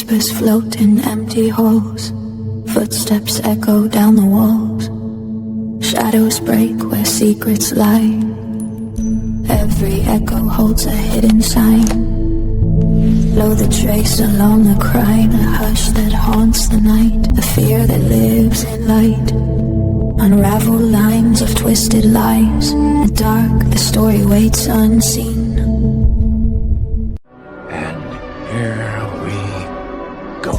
Whispers float in empty halls. Footsteps echo down the walls. Shadows break where secrets lie. Every echo holds a hidden sign. Blow the trace along the crime, a hush that haunts the night, a fear that lives in light. Unravel lines of twisted lies. In the dark, the story waits unseen. And here we go.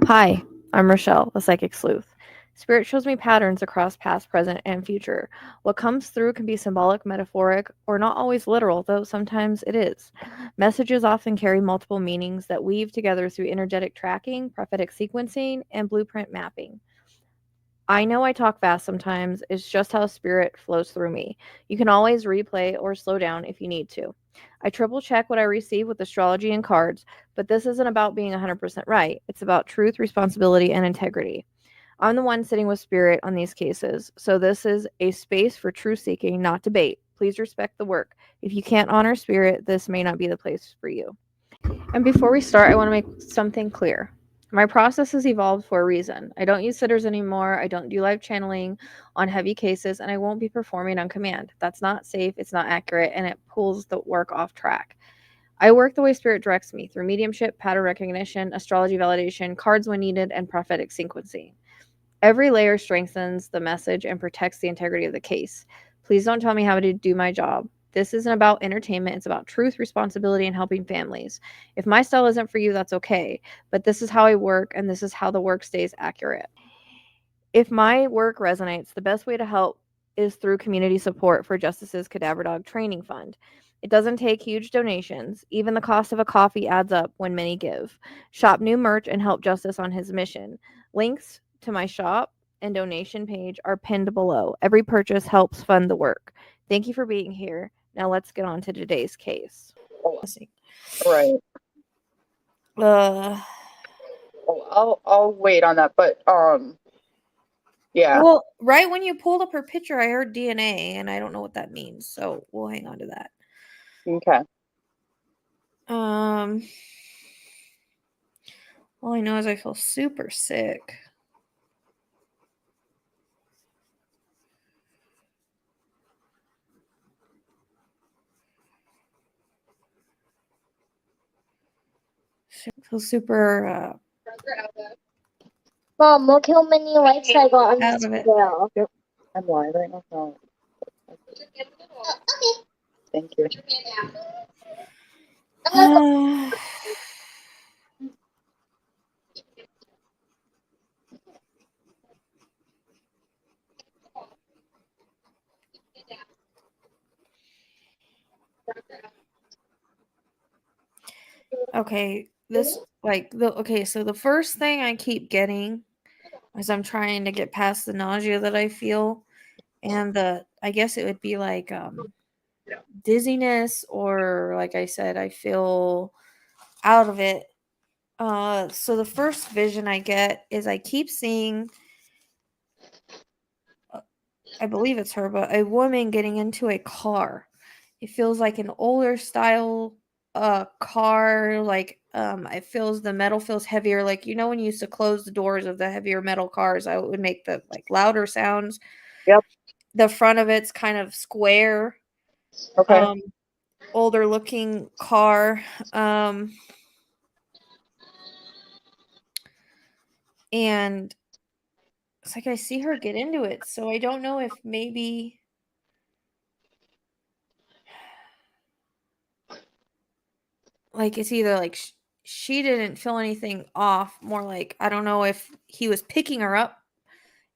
Hi, I'm Rochelle, the Psychic Sleuth. Spirit shows me patterns across past, present, and future. What comes through can be symbolic, metaphoric, or not always literal, though sometimes it is. Messages often carry multiple meanings that weave together through energetic tracking, prophetic sequencing, and blueprint mapping. I know I talk fast sometimes, it's just how spirit flows through me. You can always replay or slow down if you need to. I triple check what I receive with astrology and cards, but this isn't about being 100% right. It's about truth, responsibility, and integrity. I'm the one sitting with spirit on these cases, so this is a space for truth seeking, not debate. Please respect the work. If you can't honor spirit, this may not be the place for you. And before we start, I want to make something clear. My process has evolved for a reason. I don't use sitters anymore. I don't do live channeling on heavy cases, and I won't be performing on command. That's not safe, it's not accurate, and it pulls the work off track. I work the way spirit directs me through mediumship, pattern recognition, astrology validation, cards when needed, and prophetic sequencing. Every layer strengthens the message and protects the integrity of the case. Please don't tell me how to do my job. This isn't about entertainment. It's about truth, responsibility, and helping families. If my style isn't for you, that's okay. But this is how I work, and this is how the work stays accurate. If my work resonates, the best way to help is through community support for Justice's Cadaver Dog Training Fund. It doesn't take huge donations. Even the cost of a coffee adds up when many give. Shop new merch and help Justice on his mission. Links to my shop and donation page are pinned below. Every purchase helps fund the work. Thank you for being here. Now let's get on to today's case. Let's see. Right. I'll wait on that, but yeah. Well, right when you pulled up her picture, I heard DNA, and I don't know what that means, so we'll hang on to that. Okay. All I know is I feel super sick. I feel super Mom, look how many likes I got on out this of it. video. Yep. I'm live right now. So. Thank you. Okay, so the first thing I keep getting as I'm trying to get past the nausea that I feel, and I guess it would be like dizziness, or like I said, I feel out of it. So the first vision I get is I keep seeing, I believe it's her, but a woman getting into a car. It feels like an older style car, like it feels, the metal feels heavier, like when you used to close the doors of the heavier metal cars, I would make the like louder sounds. Yep. The front of it's kind of square. Okay. Older looking car. And it's like I see her get into it, so I don't know if maybe like it's either like she didn't feel anything off, more like I don't know if he was picking her up,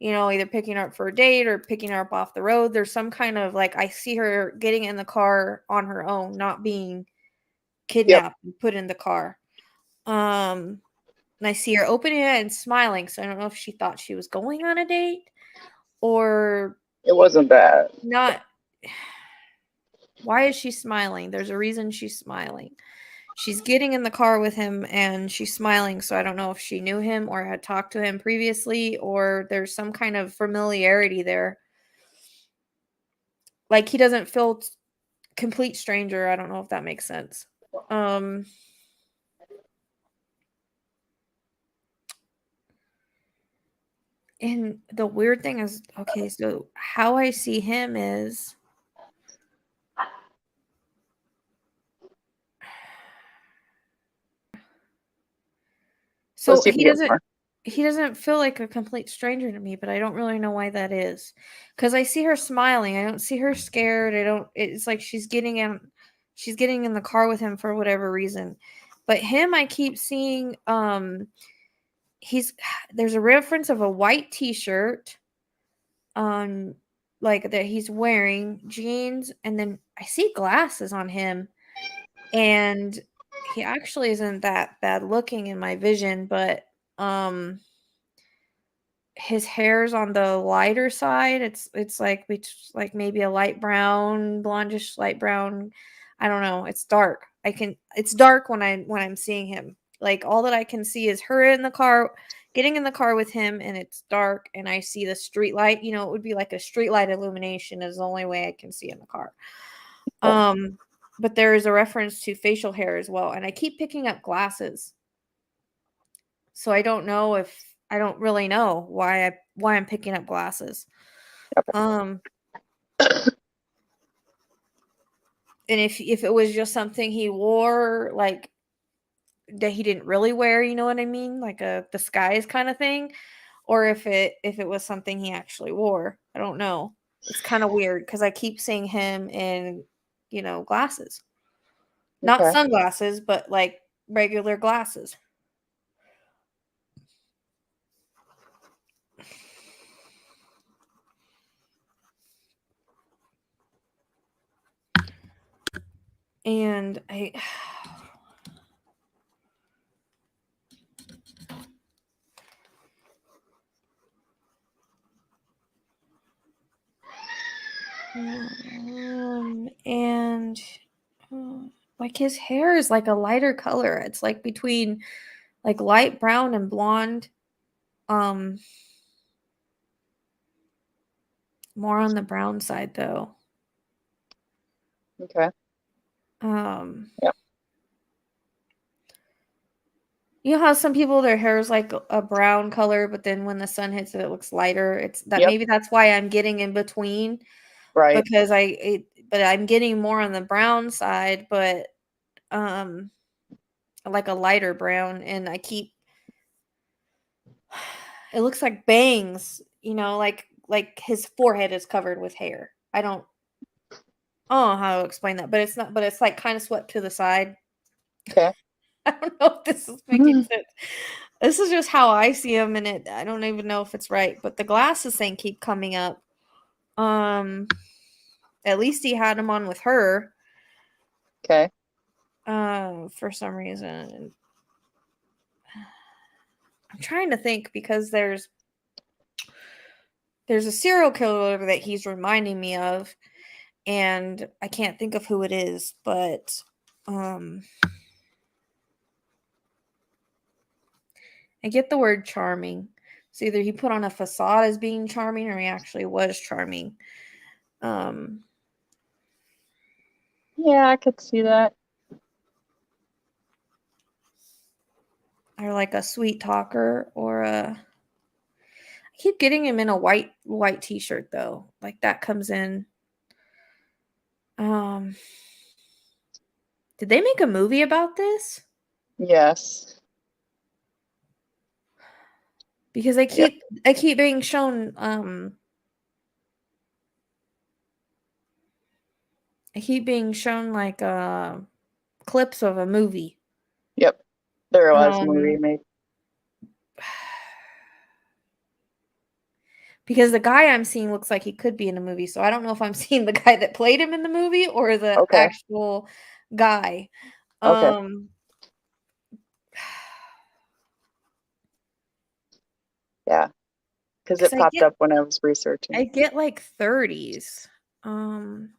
either picking her up for a date or picking her up off the road. There's some kind of like, I see her getting in the car on her own, not being kidnapped and put in the car. And I see her opening it and smiling, so I don't know if she thought she was going on a date or It wasn't bad. not. Why is she smiling? There's a reason she's smiling. She's getting in the car with him and she's smiling, so I don't know if she knew him or had talked to him previously, or there's some kind of familiarity there. Like he doesn't feel complete stranger. I don't know if that makes sense. And the weird thing is, okay, so how I see him is Let's so see if we get more. he doesn't feel like a complete stranger to me, but I don't really know why that is. Because I see her smiling. I don't see her scared. It's like she's getting in the car with him for whatever reason. But him, I keep seeing there's a reference of a white t-shirt like that he's wearing, jeans, and then I see glasses on him, and he actually isn't that bad looking in my vision, but his hair's on the lighter side. It's like maybe a light brown, blondish light brown. I don't know. It's dark. It's dark when I'm seeing him. Like all that I can see is her in the car, getting in the car with him, and it's dark and I see the street light. It would be like a street light illumination is the only way I can see in the car. But there is a reference to facial hair as well, and I keep picking up glasses. So I don't really know why I'm picking up glasses. And if it was just something he wore, like that he didn't really wear, you know what I mean? Like a disguise kind of thing, or if it was something he actually wore. I don't know. It's kind of weird because I keep seeing him in, glasses. Not Okay. sunglasses, but like regular glasses. And I and like his hair is like a lighter color. It's like between like light brown and blonde. More on the brown side though. Okay. Yep. You know how some people their hair is like a brown color, but then when the sun hits it, it looks lighter. It's that Yep. maybe that's why I'm getting in between. Right. Because but I'm getting more on the brown side, but like a lighter brown, and it looks like bangs, like his forehead is covered with hair. I don't know how to explain that, but it's not, but it's like kind of swept to the side. Okay. I don't know if this is making sense. This is just how I see him, and I don't even know if it's right, but the glasses thing keep coming up. At least he had them on with her. Okay. For some reason. I'm trying to think because there's a serial killer that he's reminding me of, and I can't think of who it is, but I get the word charming. So either he put on a facade as being charming or he actually was charming. Yeah, I could see that. Or like a sweet talker or I keep getting him in a white t-shirt though. Like that comes in. Did they make a movie about this? Yes. Because I keep being shown like clips of a movie. Yep. There was a movie made. Because the guy I'm seeing looks like he could be in a movie, so I don't know if I'm seeing the guy that played him in the movie or the Okay. actual guy. Okay. Yeah. Because it popped up when I was researching. I get like 30s. And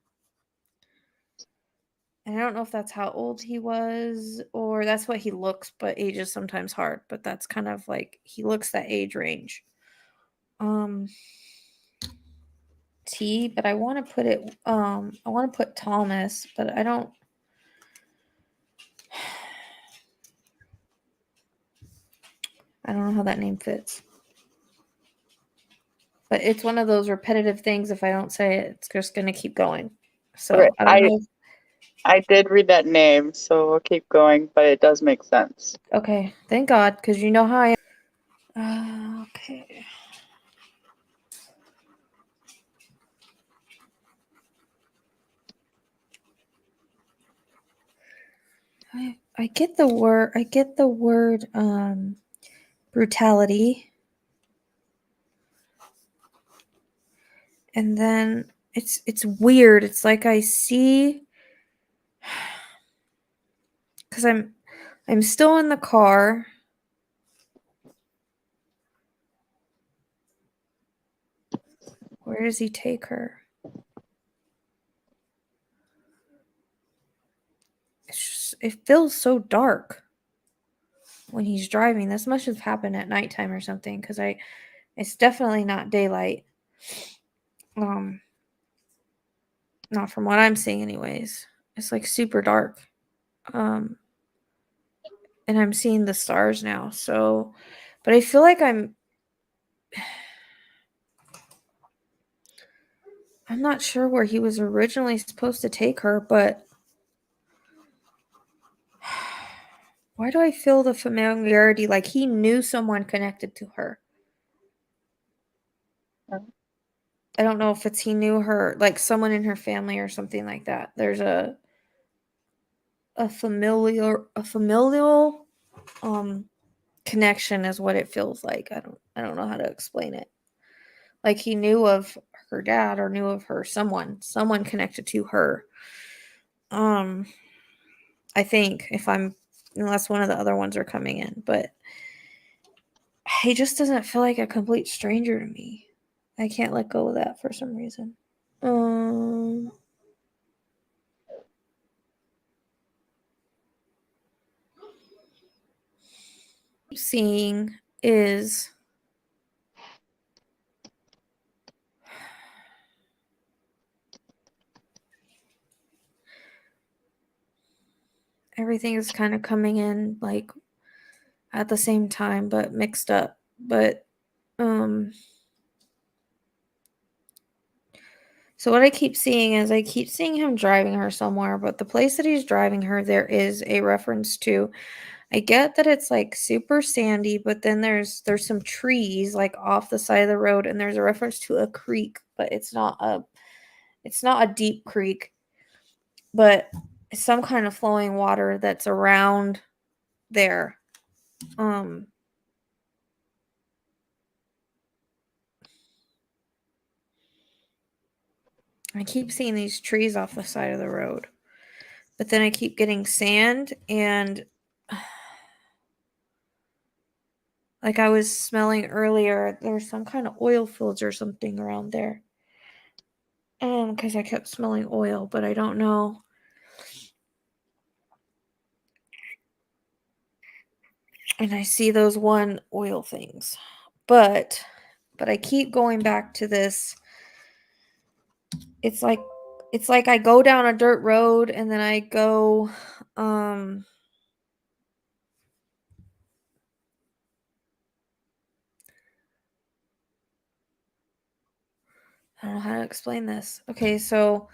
I don't know if that's how old he was or that's what he looks, but age is sometimes hard. But that's kind of like he looks that age range. T, but I want to put it I want to put Thomas, but I don't I don't know how that name fits. But it's one of those repetitive things. If I don't say it, it's just going to keep going. So Right. I don't know. I did read that name, so we'll keep going, but it does make sense. Okay, thank God, because you know how I am. Okay. I get the word. I get the word brutality, and then it's weird. It's like I see, because I'm still in the car. Where does he take her? It feels so dark when he's driving. This must have happened at nighttime or something, because it's definitely not daylight. Not from what I'm seeing anyways. It's like super dark. And I'm seeing the stars now. So, but I feel like I'm not sure where he was originally supposed to take her, but why do I feel the familiarity like he knew someone connected to her? I don't know if it's he knew her, like someone in her family or something like that. There's a familial connection is what it feels like. I don't know how to explain it. Like he knew of her dad or knew of her someone connected to her. I think unless one of the other ones are coming in, but he just doesn't feel like a complete stranger to me. I can't let go of that for some reason. Seeing is everything is kind of coming in like at the same time but mixed up. But so what I keep seeing is I keep seeing him driving her somewhere, but the place that he's driving her, there is a reference to. I get that it's like super sandy, but then there's some trees like off the side of the road, and there's a reference to a creek, but it's not a deep creek, but it's some kind of flowing water that's around there. I keep seeing these trees off the side of the road, but then I keep getting sand, and like I was smelling earlier, there's some kind of oil fields or something around there. Because I kept smelling oil, but I don't know. And I see those one oil things. But I keep going back to this. It's like I go down a dirt road and then I go I don't know how to explain this. Okay, so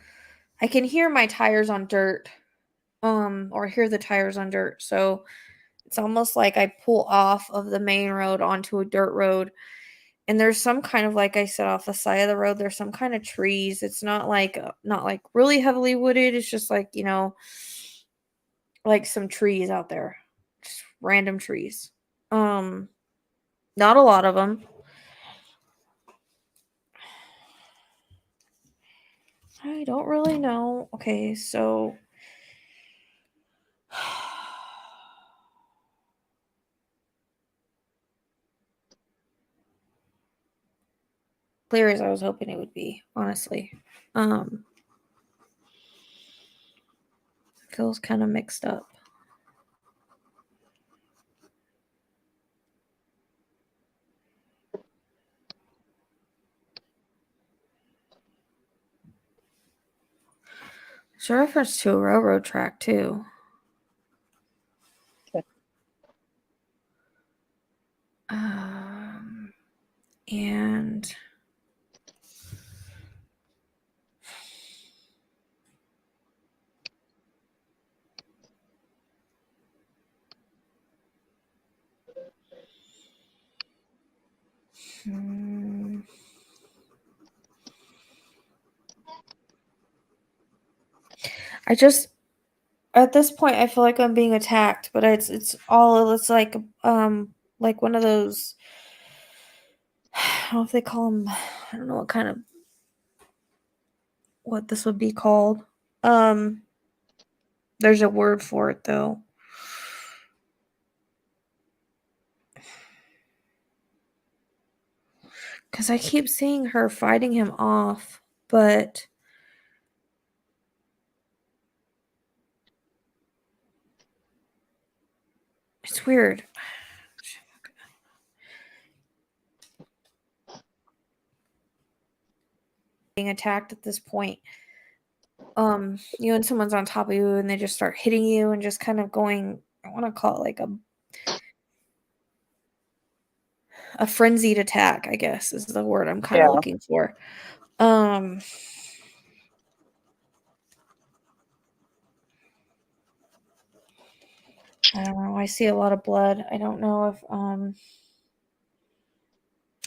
I can hear my tires on dirt or hear the tires on dirt. So it's almost like I pull off of the main road onto a dirt road. And there's some kind of, like I said, off the side of the road, there's some kind of trees. It's not like really heavily wooded. It's just like, like some trees out there. Just random trees. Not a lot of them. I don't really know. Okay, so clear as I was hoping it would be, honestly. Feels kind of mixed up. It's a reference to a railroad track too. Okay. I just at this point I feel like I'm being attacked, but it's like one of those I don't know if they call them I don't know what this would be called. There's a word for it though. Because I keep seeing her fighting him off, but it's weird. Being attacked at this point. You and someone's on top of you and they just start hitting you and just kind of going, I want to call it like a frenzied attack, I guess is the word I'm kind of looking for. I don't know. I see a lot of blood. I don't know if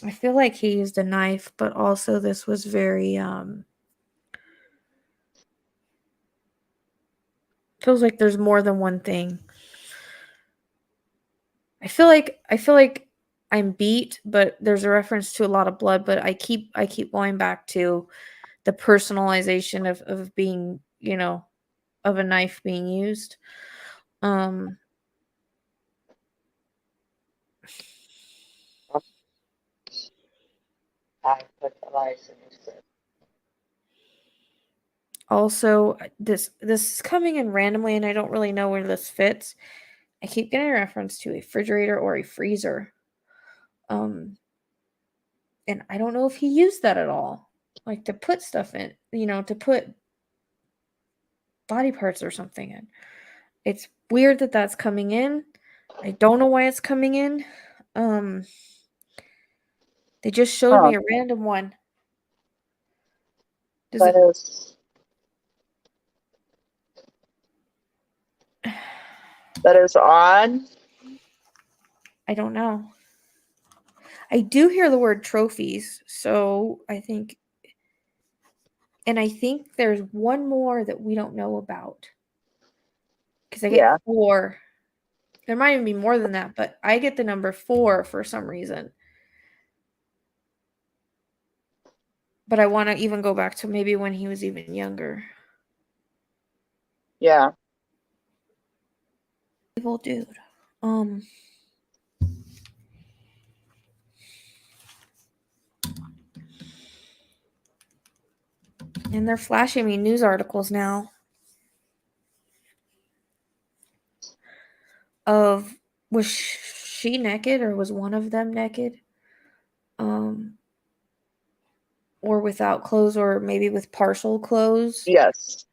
I feel like he used a knife, but also this was very feels like there's more than one thing. I feel like I'm beat, but there's a reference to a lot of blood, but I keep going back to the personalization of being, of a knife being used. I put the license. Also, this is coming in randomly and I don't really know where this fits. I keep getting a reference to a refrigerator or a freezer. And I don't know if he used that at all. Like to put stuff in, to put body parts or something in. It's weird that that's coming in. I don't know why it's coming in. They just showed me a random one. That is odd. I don't know. I do hear the word trophies, so I think there's one more that we don't know about. Because I get 4. There might even be more than that, but I get the number 4 for some reason. But I want to even go back to maybe when he was even younger. Yeah. Evil dude. And they're flashing me news articles now of was she naked or was one of them naked? Or without clothes or maybe with partial clothes. Yes.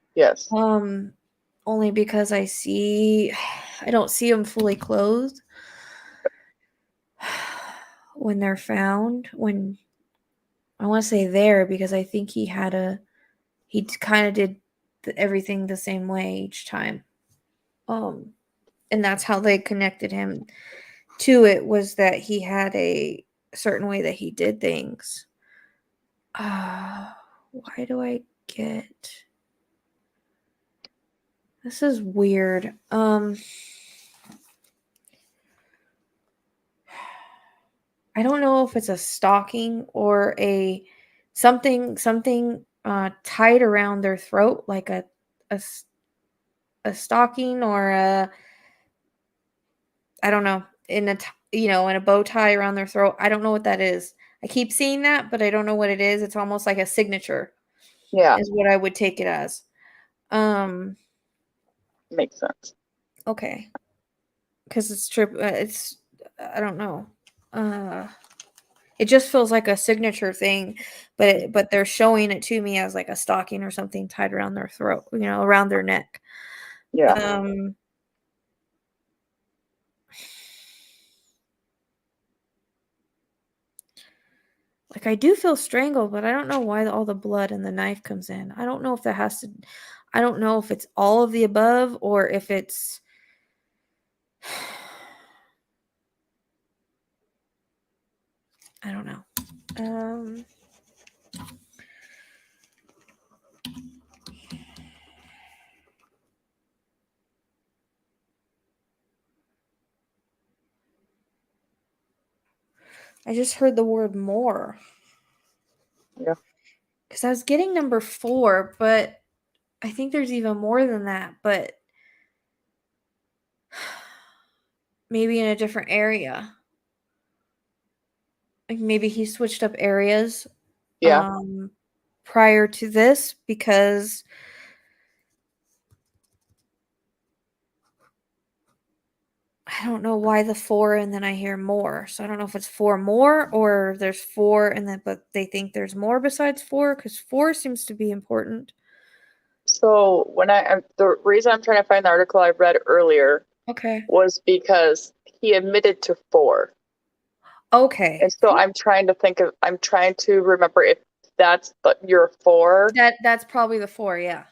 Only because I don't see them fully clothed when they're found. When I want to say there because I think he kind of did everything the same way each time. And that's how they connected him to it, was that he had a certain way that he did things. Why do I get... This is weird. I don't know if it's a stocking or a something tied around their throat, like a stocking or I don't know, in a bow tie around their throat. I don't know what that is. I keep seeing that, but I don't know what it is. It's almost like a signature. Yeah. Is what I would take it as. Makes sense. Okay. Because it's true. It's I don't know. It just feels like a signature thing, but they're showing it to me as like a stocking or something tied around their throat, around their neck. Yeah. Like I do feel strangled, but I don't know why all the blood and the knife comes in. I don't know if I don't know if it's all of the above or if it's I don't know. I just heard the word more. Yeah. Because I was getting number 4, but I think there's even more than that, but maybe in a different area. Like maybe he switched up areas Yeah. prior to this because I don't know why the 4 and then I hear more. So I don't know if it's 4 more or there's 4 and then but they think there's more besides 4 because 4 seems to be important. So the reason I'm trying to find the article I read earlier Okay. was because he admitted to 4. Okay. And so I'm trying to remember if that's your 4, That's probably the 4, yeah.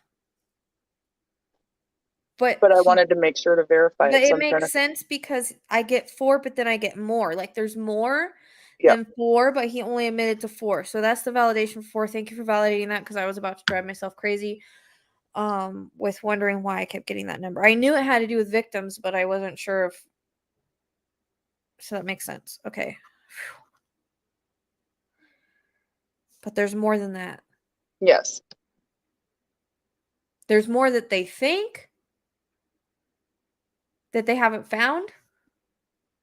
But but I wanted to make sure to verify it. So it I'm trying to, makes sense because I get 4, but then I get more. Like there's more yeah. than 4, but he only admitted to 4. So that's the validation for 4. Thank you for validating that because I was about to drive myself crazy with wondering why I kept getting that number. I knew it had to do with victims, but I wasn't sure if so that makes sense. Okay. But there's more than that. Yes. There's more that they think that they haven't found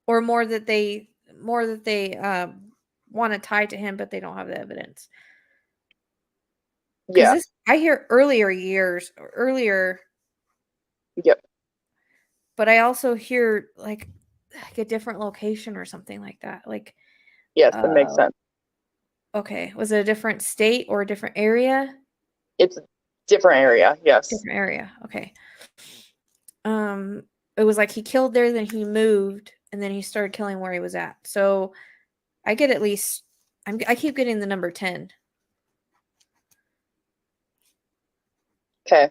or more that they want to tie to him but they don't have the evidence. Yeah. Because I hear earlier, Yep. but I also hear like a different location or something like that. Like, Yes, that makes sense. okay, was it a different state or a different area? It's a different area. Yes. Different area. Okay. It was like he killed there, then he moved, and then he started killing where he was at. So I get at least. I keep getting the number 10. Okay.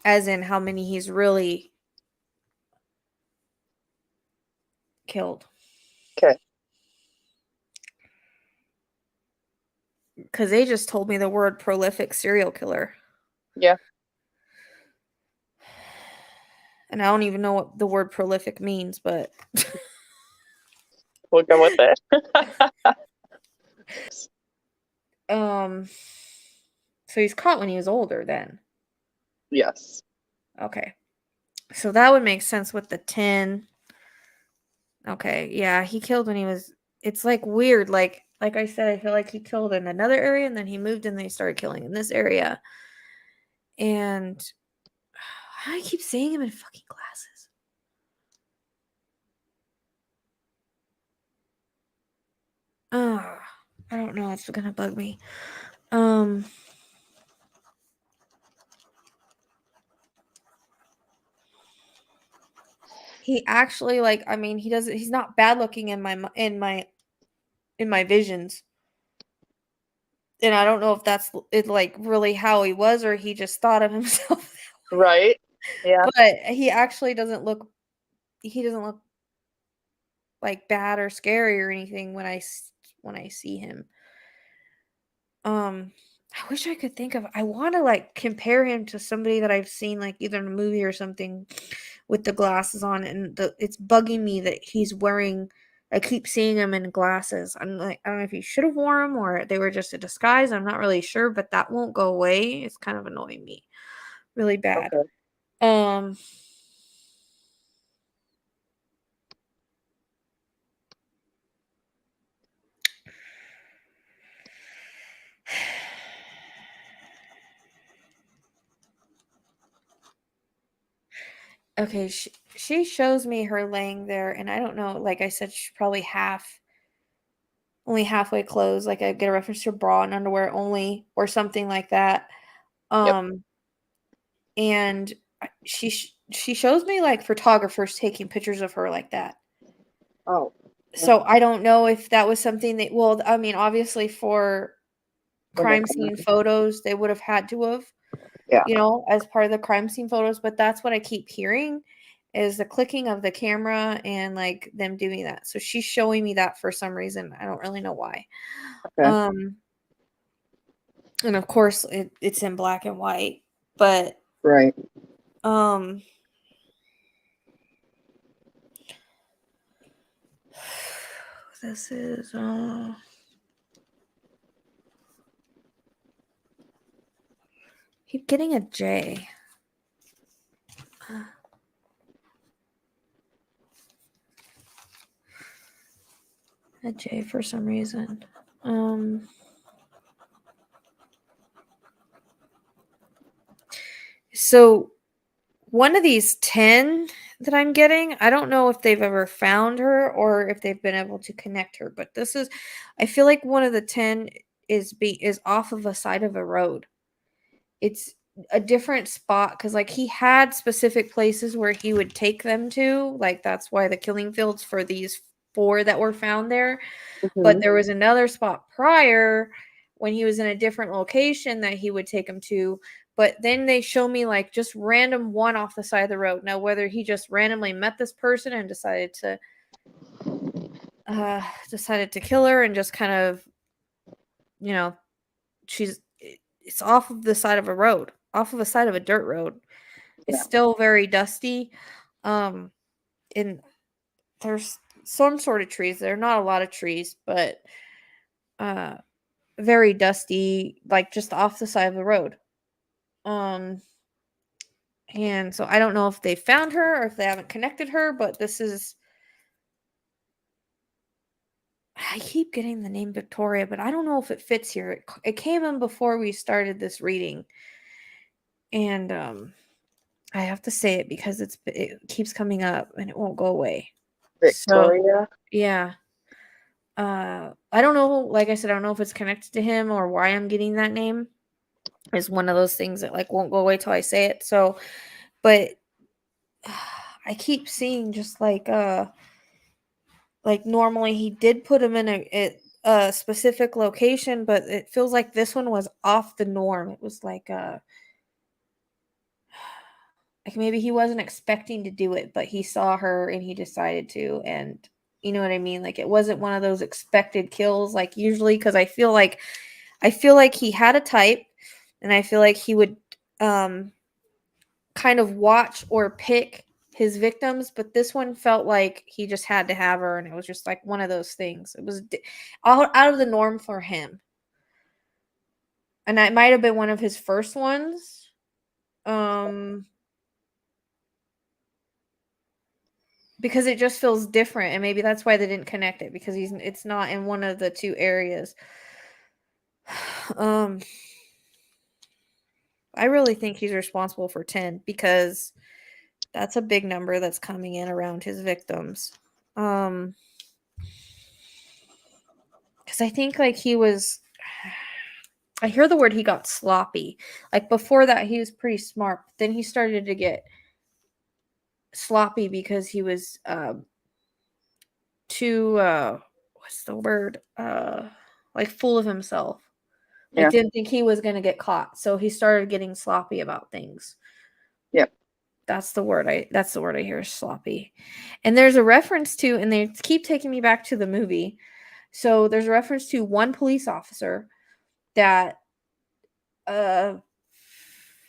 As in how many he's really killed. Okay. Because they just told me the word prolific serial killer. Yeah. And I don't even know what the word prolific means, but We'll go with it. so he's caught when he was older then. Yes. Okay. So that would make sense with the 10. Okay. Yeah, he killed when he was it's like weird like I said I feel like he killed in another area and then he moved and they started killing in this area. And I keep seeing him in fucking glasses. Oh, I don't know. It's gonna bug me. He actually like I mean he's not bad looking in my visions. And I don't know if that's it like really how he was or he just thought of himself. Right. Yeah. But he doesn't look like bad or scary or anything when I see him. I wish I could think of I want to like compare him to somebody that I've seen like either in a movie or something with the glasses on and it's bugging me that he's wearing I keep seeing him in glasses. I'm like I don't know if he should have worn them or they were just a disguise. I'm not really sure, but that won't go away. It's kind of annoying me really bad. Okay. Um Okay, she shows me her laying there, and I don't know. Like I said, she's probably only halfway closed. Like I get a reference to bra and underwear only, or something like that. Yep. And she shows me like photographers taking pictures of her like that. Oh. So I don't know if that was something that. Well, I mean, obviously for crime scene photos, they would have had to have. Yeah. As part of the crime scene photos, but that's what I keep hearing is the clicking of the camera and like them doing that. So she's showing me that for some reason. I don't really know why. Okay. And of course it's in black and white, but Right. um This is keep getting a J. A J for some reason. So one of these 10 that I'm getting, I don't know if they've ever found her or if they've been able to connect her, but this is, I feel like one of the 10 is off of a side of a road. It's a different spot because like he had specific places where he would take them to, like that's why the killing fields for these 4 that were found there. But there was another spot prior when he was in a different location that he would take him to. But then they show me like just random one off the side of the road. Now, whether he just randomly met this person and decided to kill her and just kind of, it's off of the side of a road, off of the side of a dirt road. It's still very dusty. And there's some sort of trees. There are not a lot of trees, but very dusty, like just off the side of the road. And so I don't know if they found her or if they haven't connected her, but this is, I keep getting the name Victoria, but I don't know if it fits here. It came in before we started this reading. And I have to say it because it keeps coming up and it won't go away. Victoria? So, yeah. I don't know, like I said, I don't know if it's connected to him or why I'm getting that name. Is one of those things that like won't go away till I say it. So, but I keep seeing just like normally he did put him in a specific location, but it feels like this one was off the norm. It was like maybe he wasn't expecting to do it, but he saw her and he decided to, and you know what I mean? Like it wasn't one of those expected kills like usually, because I feel like he had a type, and I feel like he would kind of watch or pick his victims, but this one felt like he just had to have her, and it was just like one of those things. It was out of the norm for him, and that might have been one of his first ones. Because it just feels different, and maybe that's why they didn't connect it, because it's not in one of the 2 areas. I really think he's responsible for 10 because that's a big number that's coming in around his victims. Because I think like he was, I hear the word he got sloppy. Like before that, he was pretty smart. But then he started to get sloppy because he was too, what's the word? Like full of himself. Like didn't think he was going to get caught. So he started getting sloppy about things. Yep. That's the word I hear, sloppy. And there's a reference to, and they keep taking me back to the movie. So there's a reference to one police officer that I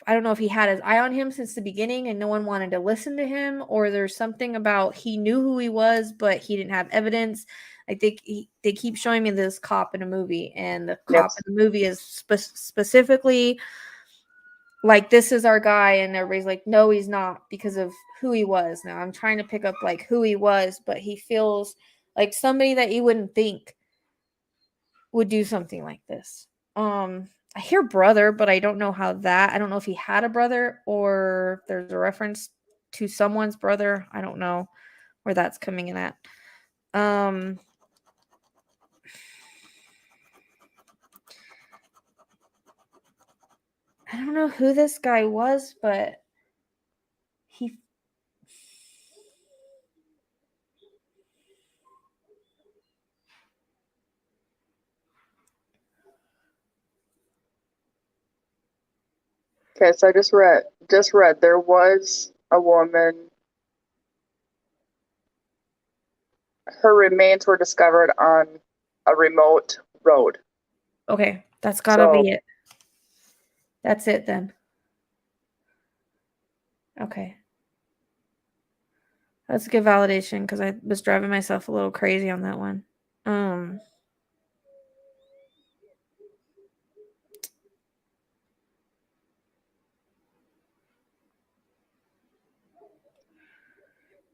don't know if he had his eye on him since the beginning and no one wanted to listen to him, or there's something about he knew who he was, but he didn't have evidence. Like they keep showing me this cop in a movie, and the cop in the movie is specifically like, this is our guy, and everybody's like, no, he's not, because of who he was. Now I'm trying to pick up like who he was, but he feels like somebody that you wouldn't think would do something like this. I hear brother, but I don't know I don't know if he had a brother or if there's a reference to someone's brother. I don't know where that's coming in at. I don't know who this guy was, but he Okay, so I just read there was a woman. Her remains were discovered on a remote road. Okay, that's gotta be it. That's it then. Okay. That's a good validation because I was driving myself a little crazy on that one.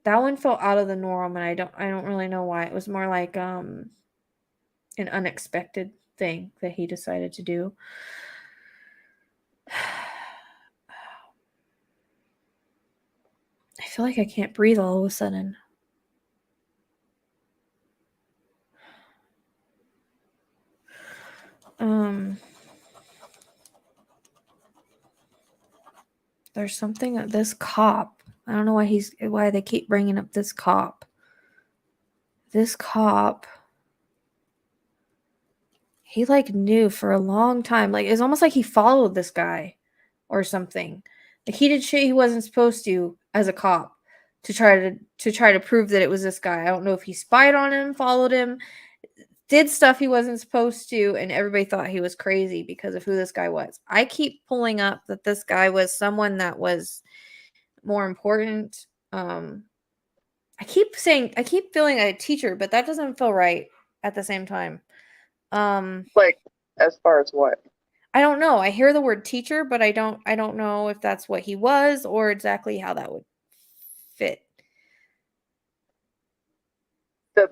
That one felt out of the norm, and I don't really know why. It was more like an unexpected thing that he decided to do. I feel like I can't breathe all of a sudden. There's something that this cop. I don't know why they keep bringing up this cop. This cop, he like knew for a long time. Like it's almost like he followed this guy or something. Like he did shit he wasn't supposed to as a cop to try to prove that it was this guy. I don't know if he spied on him, followed him, did stuff he wasn't supposed to, and everybody thought he was crazy because of who this guy was. I keep pulling up that this guy was someone that was more important. I keep feeling a teacher, but that doesn't feel right at the same time. Like, as far as what? I don't know. I hear the word teacher, but I don't know if that's what he was or exactly how that would fit. The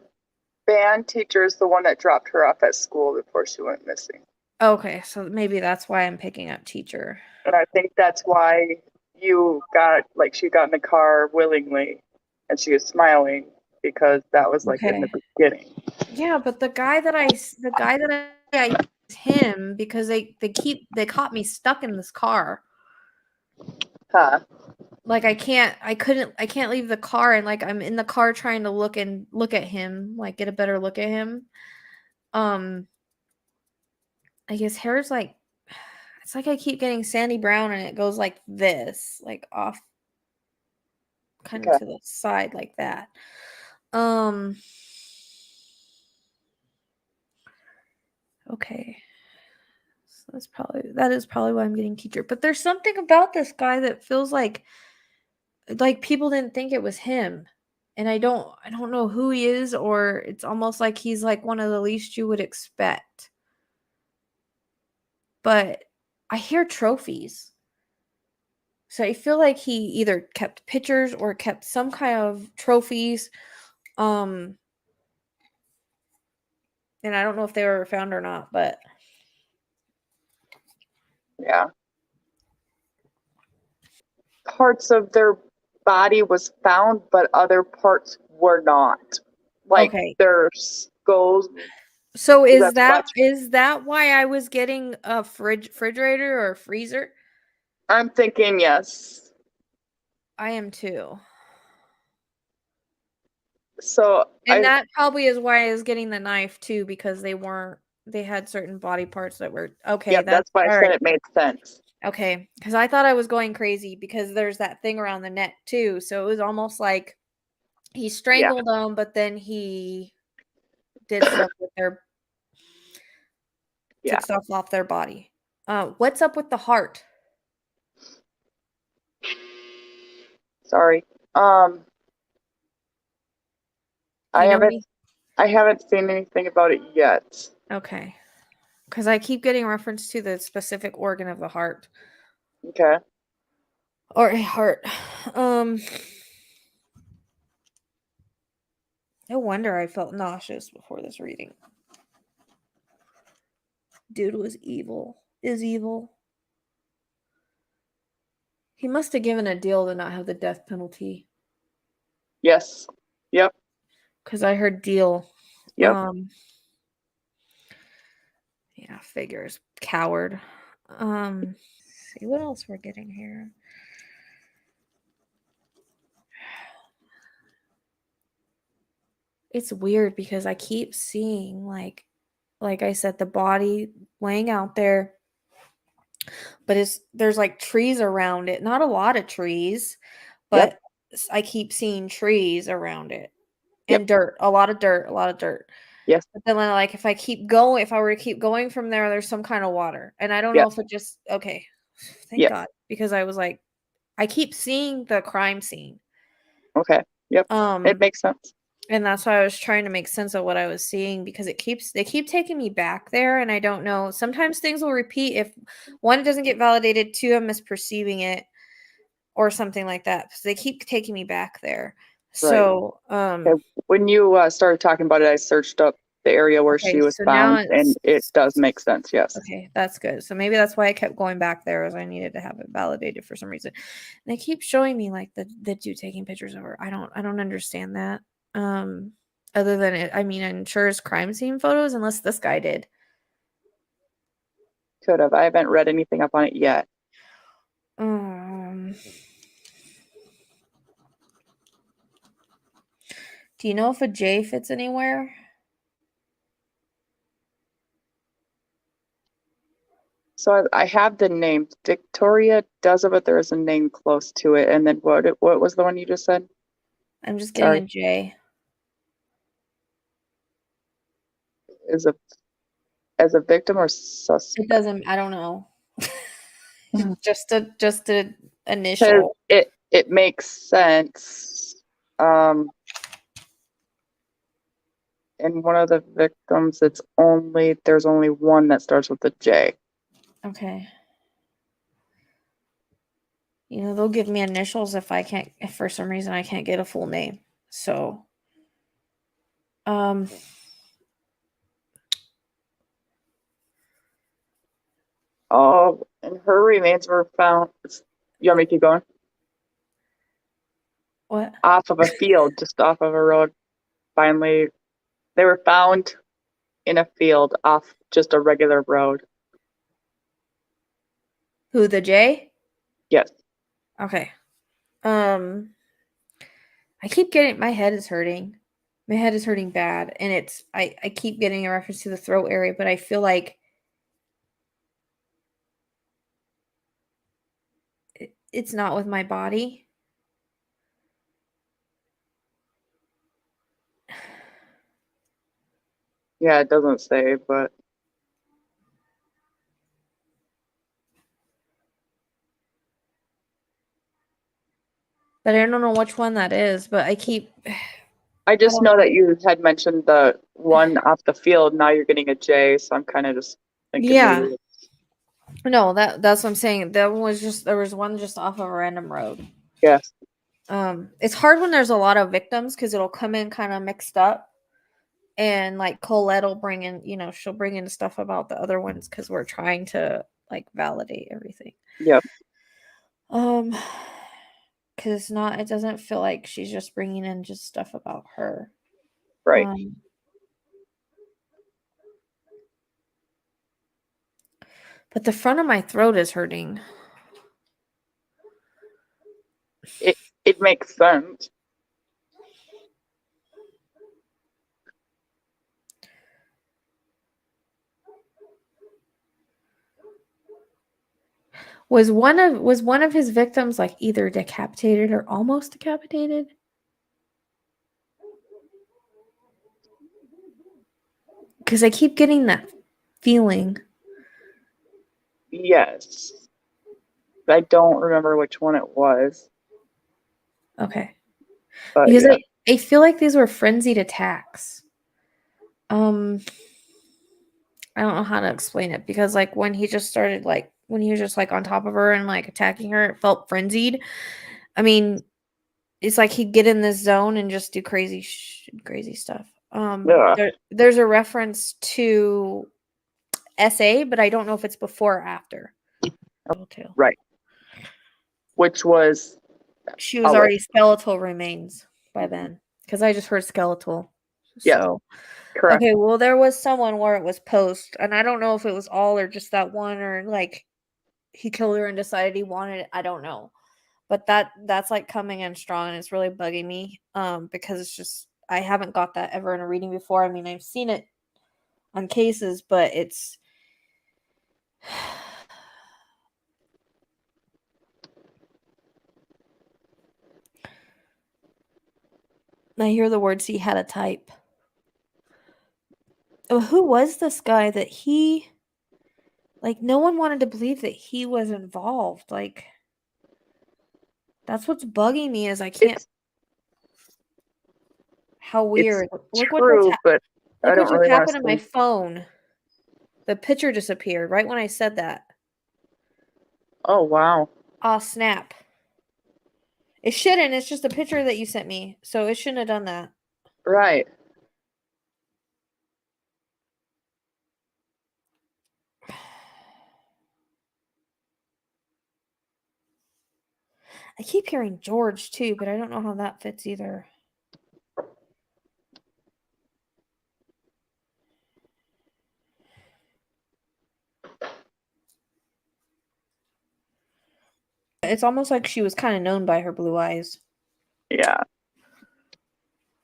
band teacher is the one that dropped her off at school before she went missing. Okay, so maybe that's why I'm picking up teacher. And I think that's why she got in the car willingly and she was smiling because that was like in the beginning. Yeah, but the guy that I is him because they caught me stuck in this car. Huh. Like I can't leave the car, and like I'm in the car trying to look at him, like get a better look at him. Like his hair is like, it's like I keep getting sandy brown and it goes like this, like off kind of to the side like that. Okay. So that is probably why I'm getting teacher. But there's something about this guy that feels like people didn't think it was him. And I don't know who he is, or it's almost like he's like one of the least you would expect. But I hear trophies. So I feel like he either kept pictures or kept some kind of trophies. And I don't know if they were found or not, but yeah. Parts of their body was found, but other parts were not. Like their skulls. So is that why I was getting a refrigerator or a freezer? I'm thinking yes. I am too. So that probably is why I was getting the knife too, because they had certain body parts that were okay. Yeah, that's why I said it made sense. Okay, because I thought I was going crazy because there's that thing around the neck too. So it was almost like he strangled them, but then he did stuff with took stuff off their body. What's up with the heart? Sorry. I haven't seen anything about it yet. Okay. Because I keep getting reference to the specific organ of the heart. Okay. Or a heart. No wonder I felt nauseous before this reading. Dude was evil. Is evil. He must have given a deal to not have the death penalty. Yes. Yep. Because I heard deal. Yep. Yeah, figures. Coward. See what else we're getting here. It's weird because I keep seeing like I said, the body laying out there, but there's like trees around it. Not a lot of trees, but I keep seeing trees around it and dirt. A lot of dirt. Yes. But then like if I were to keep going from there, there's some kind of water, and I don't know if it just okay. Thank God, because I was like, I keep seeing the crime scene. Okay. Yep. It makes sense. And that's why I was trying to make sense of what I was seeing, because they keep taking me back there, and I don't know. Sometimes things will repeat if one, it doesn't get validated, two, I'm misperceiving it, or something like that. So they keep taking me back there. Right. So Okay. When you started talking about it, I searched up the area where okay, she was so now found, and it does make sense. Yes. okay, that's good. So maybe that's why I kept going back there, as I needed to have it validated for some reason. And they keep showing me like the dude taking pictures of her. I don't understand that. Other than it, I mean, I'm sure it's crime scene photos, unless this guy did. Could have. I haven't read anything up on it yet. Do you know if a J fits anywhere? So I have the name. Victoria does it, but there is a name close to it. And then what was the one you just said? I'm just getting a J. Is a as a victim or suspect? It doesn't. I don't know. just a Because initial. it makes sense. In one of the victims, there's only one that starts with a J. Okay. You know, they'll give me initials if for some reason I can't get a full name. So, Oh, and her remains were found. You want me to keep going? what? Off of a field, just off of a road. Finally, they were found in a field off just a regular road. Who, the J? Yes. Okay. I keep getting, my head is hurting. My head is hurting bad, and I keep getting a reference to the throat area, but I feel like it's not with my body. Yeah, it doesn't say, but But I don't know which one that is, but I just don't know know. that you had mentioned the one off the field. Now you're getting a J, so I'm kind of just thinking Yeah. maybe. No, that's what I'm saying. That one was just, there was one just off of a random road. Yes. It's hard when there's a lot of victims, because it'll come in kind of mixed up. And like Colette will bring in, she'll bring in stuff about the other ones, because we're trying to like validate everything. Yep. Because it doesn't feel like she's just bringing in just stuff about her. Right. But the front of my throat is hurting. It makes sense. Was one of his victims like either decapitated or almost decapitated? Because I keep getting that feeling. Yes. I don't remember which one it was. Okay. But Because yeah. I feel like these were frenzied attacks. I don't know how to explain it, because like when he just started, like when he was just like on top of her and like attacking her, it felt frenzied. I mean, it's like he'd get in this zone and just do crazy stuff. Yeah. There's a reference to SA, but I don't know if it's before or after. Right. Which was She was already skeletal remains by then, because I just heard skeletal. Yes. So Correct. okay, well, there was someone where it was post, and I don't know if it was all or just that one, or like he killed her and decided he wanted it. I don't know, but that's like coming in strong, and it's really bugging me. Because it's just, I haven't got that ever in a reading before. I mean, I've seen it on cases, but it's I hear the words he had a type. Oh, who was this guy that like no one wanted to believe that he was involved? Like, that's what's bugging me, is I can't. How weird. Look what True, just but I look what don't just really want happened to to my see. phone. The picture disappeared right when I said that. Oh, wow. Oh, snap. It shouldn't. It's just a picture that you sent me. So it shouldn't have done that. Right. I keep hearing George too, but I don't know how that fits either. It's almost like she was kind of known by her blue eyes. Yeah.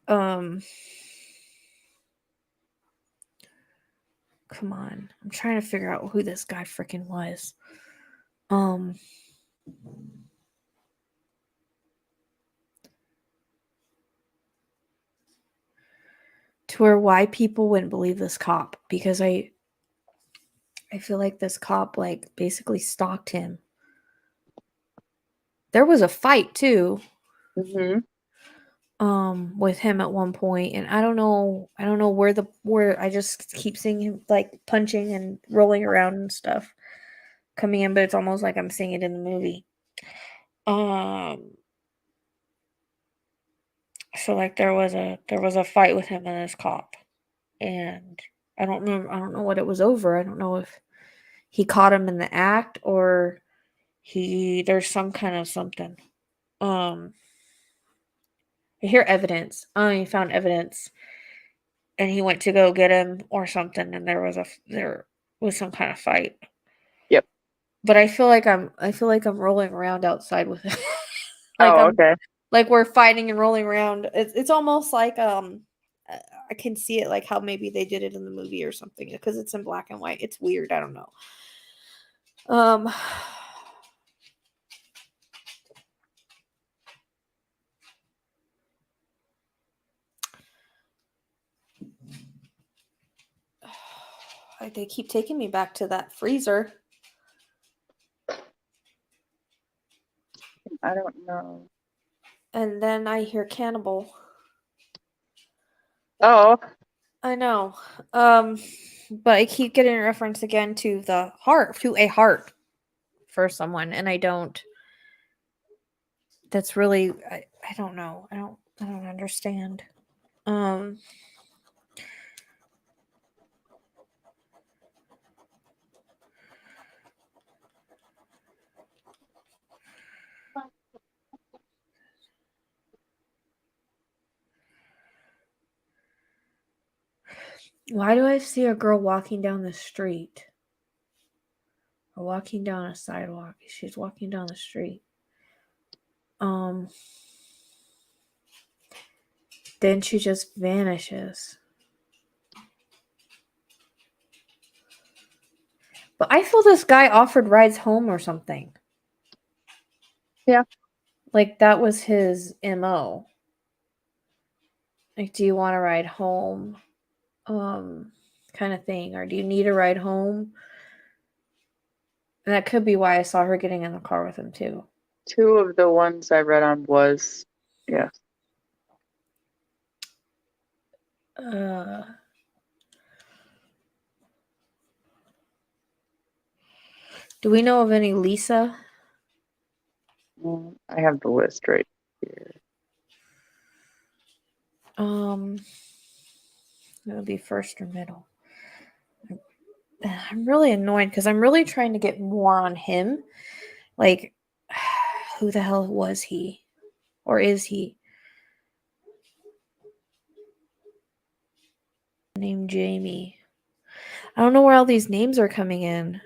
Come on. I'm trying to figure out who this guy freaking was. To where why people wouldn't believe this cop, because I feel like this cop like basically stalked him. There was a fight too. Mm-hmm. With him at one point, and I don't know where I just keep seeing him like punching and rolling around and stuff coming in, but it's almost like I'm seeing it in the movie. So like there was a fight with him and this cop, and I don't know what it was over. I don't know if he caught him in the act or there's some kind of something. I hear evidence. He found evidence, and he went to go get him or something, and there was some kind of fight. Yep. But I feel like I'm rolling around outside with him. Oh, okay. Like we're fighting and rolling around. It's almost like I can see it like how maybe they did it in the movie or something because it's in black and white. It's weird. I don't know. They keep taking me back to that freezer. I don't know. And then I hear cannibal. Oh. I know. But I keep getting a reference again to a heart for someone, and I don't. That's really I don't know. I don't understand. Why do I see a girl walking down the street? Or walking down a sidewalk? She's walking down the street. Then she just vanishes. But I feel this guy offered rides home or something. Yeah. Like that was his MO. Like, do you want to ride home? Kind of thing. Or do you need a ride home? And that could be why I saw her getting in the car with him too. 2 of the ones I read on was, yeah. Do we know of any Lisa? I have the list right here. It would be first or middle. I'm really annoyed because I'm really trying to get more on him. Like, who the hell was he? Or is he? Named Jamie. I don't know where all these names are coming in.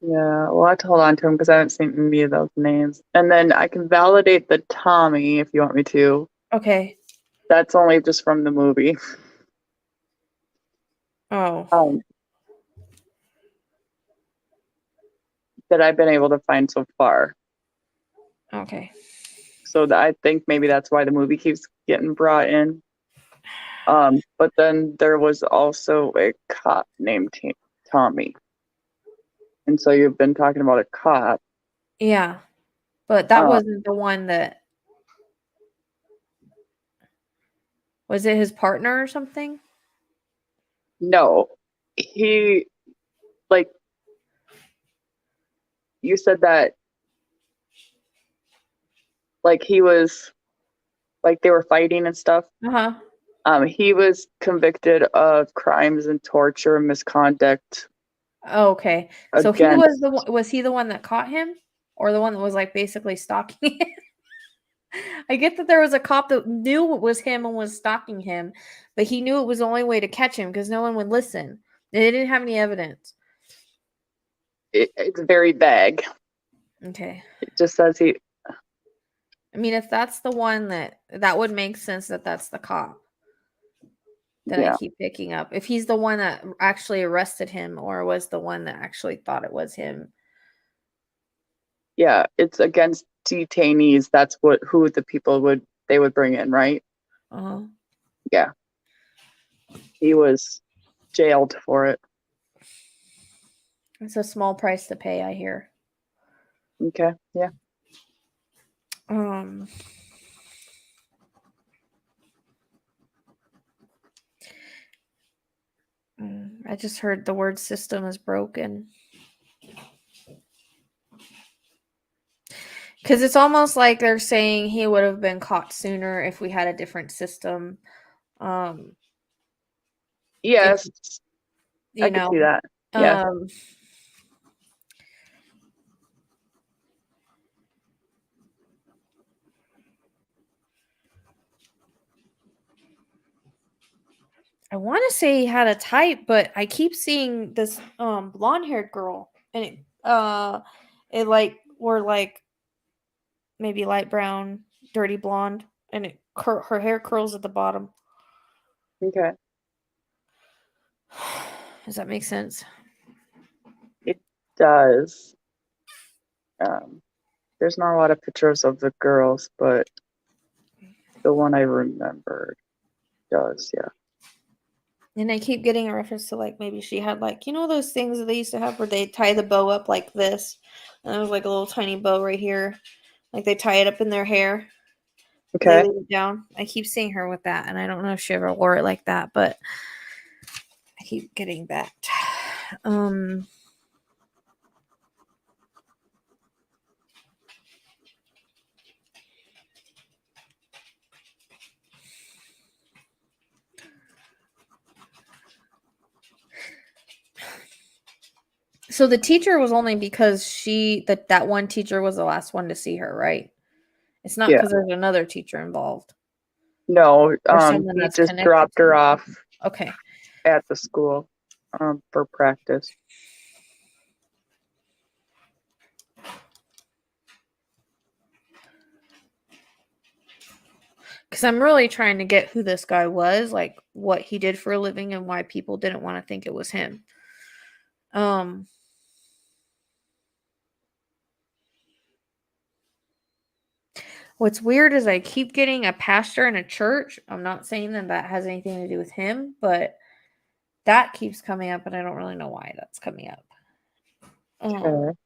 Yeah, we'll have to hold on to them because I haven't seen any of those names. And then I can validate the Tommy if you want me to. Okay. That's only just from the movie. Oh. That I've been able to find so far. Okay. So I think maybe that's why the movie keeps getting brought in. But then there was also a cop named Tommy. And so you've been talking about a cop. Yeah. But that wasn't the one that Was it his partner or something? No, he, like, you said that, like, he was, like, they were fighting and stuff. He was convicted of crimes and torture and misconduct Oh, okay. So he against. was he the one that caught him, or the one that was like basically stalking him? I get that there was a cop that knew it was him and was stalking him, but he knew it was the only way to catch him because no one would listen. They didn't have any evidence. It's very vague. Okay. It just says he. I mean, if that's the one that would make sense that that's the cop that Yeah. I keep picking up. If he's the one that actually arrested him or was the one that actually thought it was him. Yeah, it's against detainees. That's who the people would bring in, right? Uh-huh. Yeah. He was jailed for it. It's a small price to pay, I hear. Okay. Yeah. I just heard the word system is broken. Because it's almost like they're saying he would have been caught sooner if we had a different system. Yes. I can see that. Yeah. I want to say he had a type, but I keep seeing this blonde-haired girl, and it like were like maybe light brown, dirty blonde, and her hair curls at the bottom. Okay. Does that make sense? It does. There's not a lot of pictures of the girls, but the one I remembered does, yeah. And I keep getting a reference to like maybe she had like, those things that they used to have where they tie the bow up like this. And there was like a little tiny bow right here. Like they tie it up in their hair. Okay. They leave it down. I keep seeing her with that. And I don't know if she ever wore it like that, but I keep getting that. So the teacher was only because that one teacher was the last one to see her, right? It's not because there's another teacher involved. No, he just dropped her off. Okay. At the school, for practice. Because I'm really trying to get who this guy was, like what he did for a living and why people didn't want to think it was him. What's weird is I keep getting a pastor in a church. I'm not saying that has anything to do with him, but that keeps coming up, and I don't really know why that's coming up. Okay.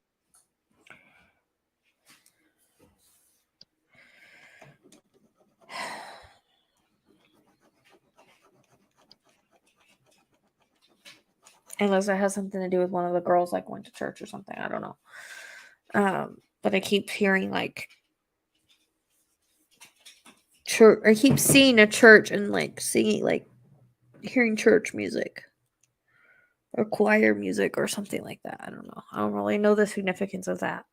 Unless it has something to do with one of the girls like went to church or something. I don't know. But I keep hearing like church. I keep seeing a church and like singing, like hearing church music or choir music or something like that. I don't know. I don't really know the significance of that.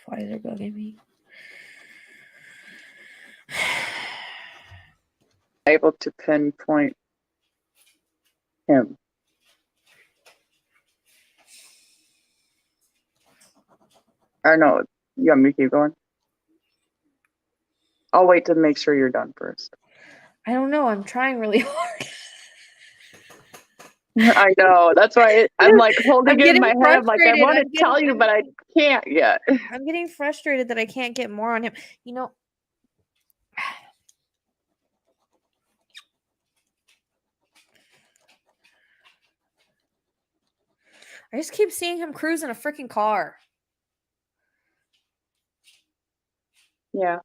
Why is it bugging me? Able to pinpoint him. I know. You want me to keep going? I'll wait to make sure you're done first. I don't know. I'm trying really hard. I know. That's why I'm like holding it in my head. I'm like, I want to tell you, but I can't yet. I'm getting frustrated that I can't get more on him. I just keep seeing him cruise in a freaking car. Yeah.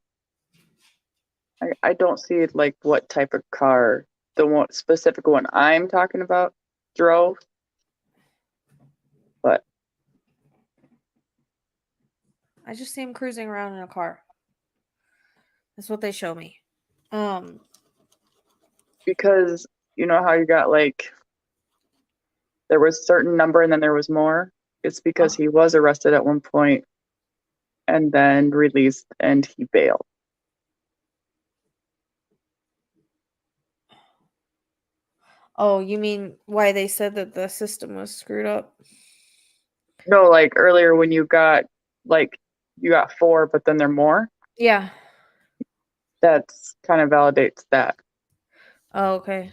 I don't see like what type of car the one specific one I'm talking about drove, but I just see him cruising around in a car. That's what they show me. because you know how you got like there was certain number and then there was more. It's because he was arrested at one point and then released and he bailed. Oh, you mean why they said that the system was screwed up? No, like earlier when you got like you got 4, but then there are more. Yeah. That's kind of validates that. Oh, okay.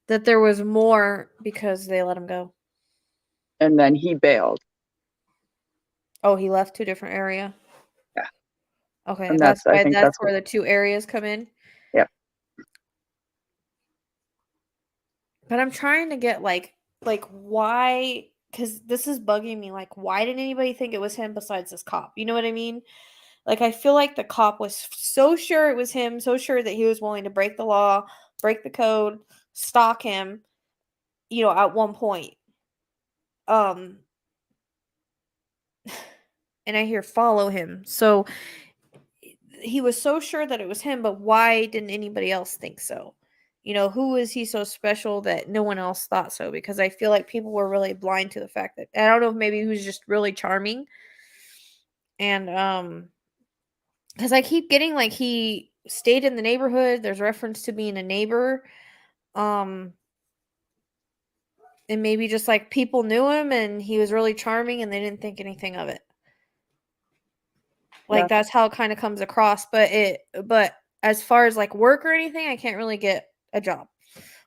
That there was more because they let him go. And then he bailed. Oh, he left to a different area. Yeah. Okay, And that's I why think that's that's where the 2 areas come in. Yeah. But I'm trying to get like why, because this is bugging me. Like, why didn't anybody think it was him besides this cop? You know what I mean? Like, I feel like the cop was so sure it was him, so sure that he was willing to break the law, break the code, stalk him, at one point. And I hear follow him. So he was so sure that it was him, but why didn't anybody else think so? Who is he so special that no one else thought so? Because I feel like people were really blind to the fact that I don't know if maybe he was just really charming. And because I keep getting like he stayed in the neighborhood. There's reference to being a neighbor. And maybe just like people knew him and he was really charming and they didn't think anything of it. Like that's how it kind of comes across. But as far as like work or anything, I can't really get a job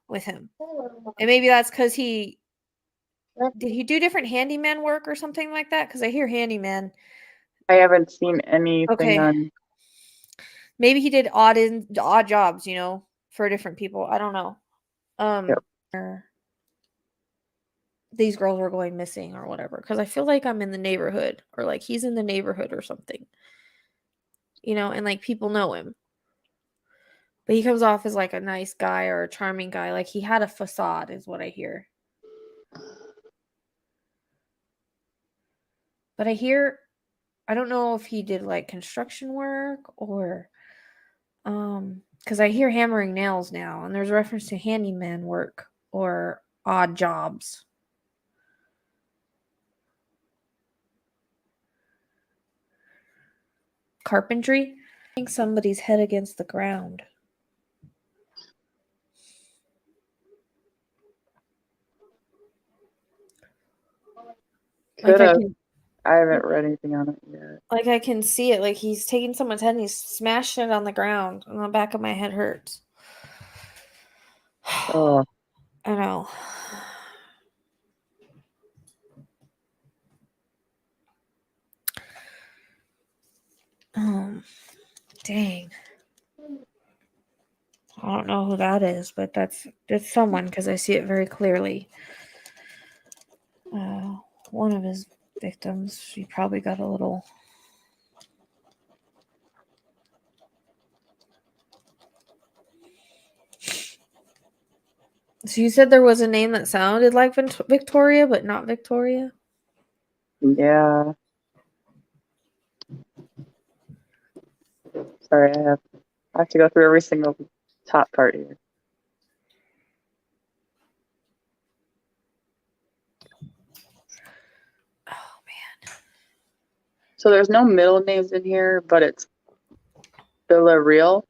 with him. And maybe that's because did he do different handyman work or something like that? Because I hear handyman. I haven't seen anything on. Maybe he did odd jobs, for different people. I don't know. Yep. These girls were going missing or whatever. Because I feel like I'm in the neighborhood or like he's in the neighborhood or something. And like people know him. But he comes off as like a nice guy or a charming guy. Like he had a facade is what I hear. But I don't know if he did like construction work or because I hear hammering nails now and there's reference to handyman work or odd jobs. Carpentry? I think somebody's head against the ground. Could have. I haven't read anything on it yet. Like I can see it. Like he's taking someone's head and he's smashing it on the ground and the back of my head hurts. Oh. I know. Dang. I don't know who that is, but that's someone because I see it very clearly. One of his victims, she probably got a little. So you said there was a name that sounded like Victoria, but not Victoria? Yeah. Sorry, I have to go through every single top part here. Oh man. So there's no middle names in here, but it's Villarreal.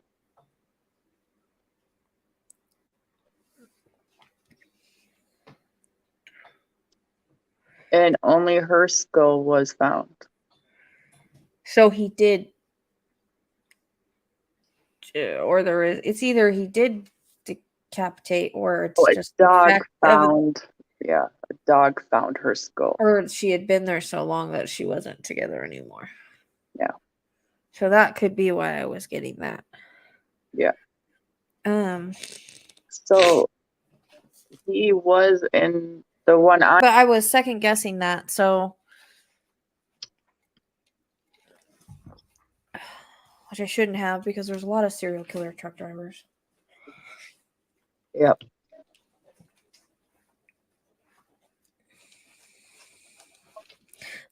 And only her skull was found. So he did, or it's either he did decapitate or it's just a dog found. Yeah, a dog found her skull. Or she had been there so long that she wasn't together anymore. Yeah. So that could be why I was getting that. Yeah. So he was in The one I But I was second guessing that, so which I shouldn't have because there's a lot of serial killer truck drivers. Yep.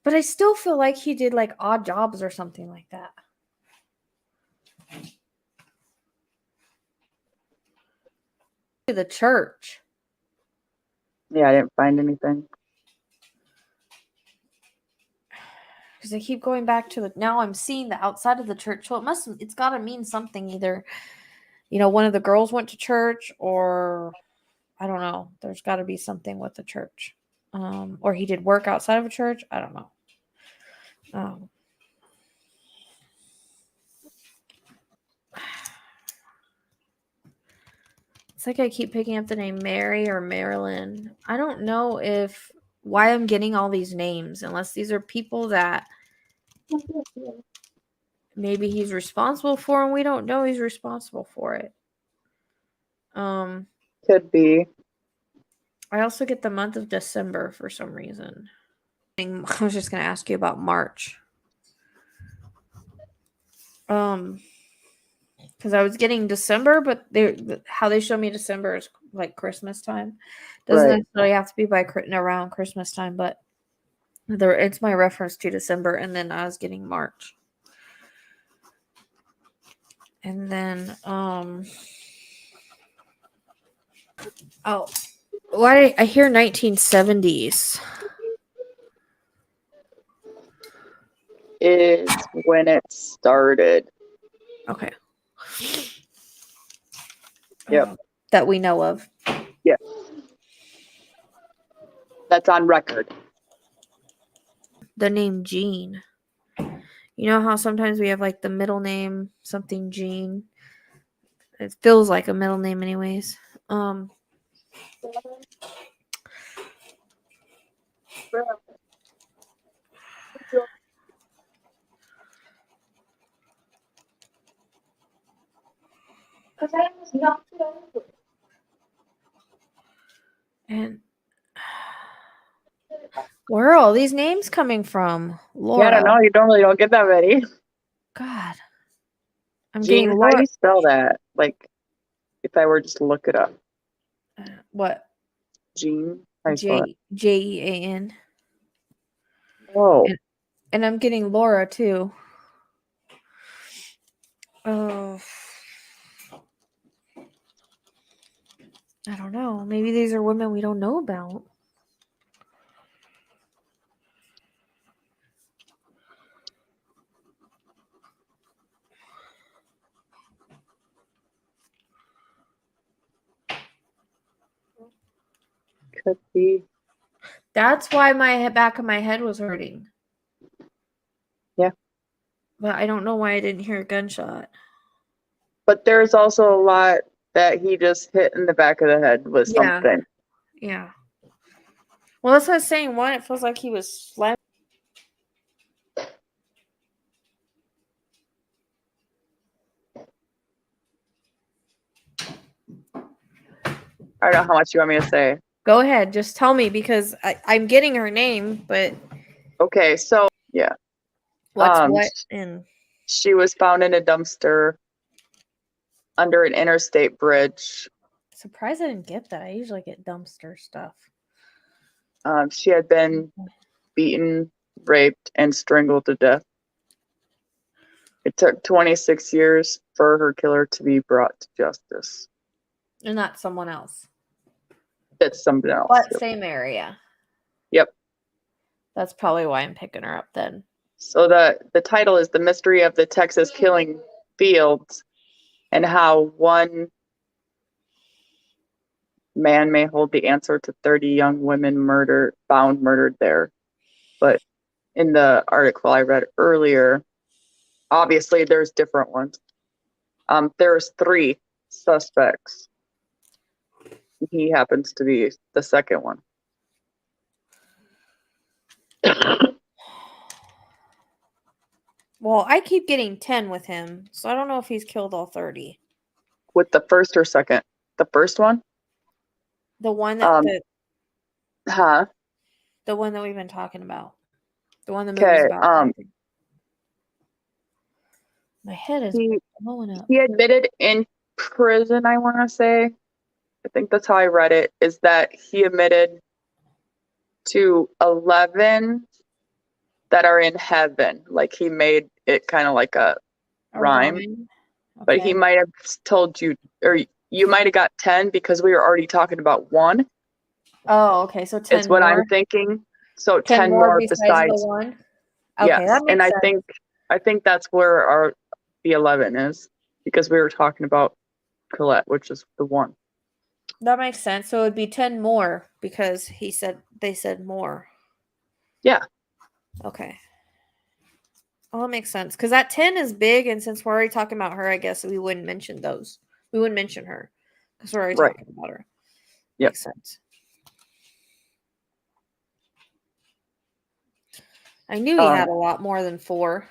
But I still feel like he did like odd jobs or something like that. The church. Yeah, I didn't find anything. Because I keep going back to the now I'm seeing the outside of the church. So it's gotta mean something. Either, one of the girls went to church, or I don't know. There's gotta be something with the church. Or he did work outside of a church. I don't know. It's like I keep picking up the name Mary or Marilyn. I don't know why I'm getting all these names, unless these are people that maybe he's responsible for and we don't know he's responsible for it. Could be. I also get the month of December for some reason. I was just going to ask you about March. Because I was getting December, but how they show me December is like Christmas time. Doesn't necessarily have to be around Christmas time, but it's my reference to December, and then I was getting March. And then, why I hear 1970s. Is when it started. Okay. Yep. That we know of. Yeah. That's on record. The name Jean. You know how sometimes we have like the middle name, something Jean? It feels like a middle name anyways. And where are all these names coming from? Laura. Yeah, I don't know. You normally don't get that many. God. I'm Jean, getting how Laura. do you spell that? Like, if I were just to look it up. What? Jean? How do you spell it? Jean. Oh. And I'm getting Laura too. Oh. I don't know. Maybe these are women we don't know about. Could be. That's why my back of my head was hurting. Yeah. But I don't know why I didn't hear a gunshot. But there's also a lot that he just hit in the back of the head with something. Yeah. Well, that's what I was saying. One, it feels like he was slamming. I don't know how much you want me to say. Go ahead. Just tell me because I'm getting her name, but. Okay, so, yeah. What's what? And she was found in a dumpster under an interstate bridge. Surprised I didn't get that. I usually get dumpster stuff. She had been beaten, raped, and strangled to death. It took 26 years for her killer to be brought to justice. And not someone else. It's something else. But same area. Yep. That's probably why I'm picking her up then. So the title is The Mystery of the Texas Killing Fields, and how one man may hold the answer to 30 young women found murdered there. But in the article I read earlier, obviously there's different ones. There's 3 suspects. He happens to be the second one. Well, I keep getting 10 with him, so I don't know if he's killed all 30. With the first or second? The first one? The one that Huh? The one that we've been talking about. The one the Okay. movie's about. My head is He blowing up. he admitted in prison, I want to say. I think that's how I read it, is that he admitted to 11 that are in heaven. Like he made it kind of like a rhyme, but he Okay. might have told you, or you might have got 10 because we were already talking about one, Oh, okay. So 10 is what more. I'm thinking. So 10 10 more more besides the besides, one. Okay, yes. that And makes sense. I think that's where the 11 is, because we were talking about Colette, which is the one. That makes sense. So it would be 10 more because they said more. Yeah. Okay. Well, that makes sense. Because that 10 is big, and since we're already talking about her, I guess we wouldn't mention those. We wouldn't mention her because we're already Right. talking about her. Yep. Makes sense. I knew he had a lot more than 4.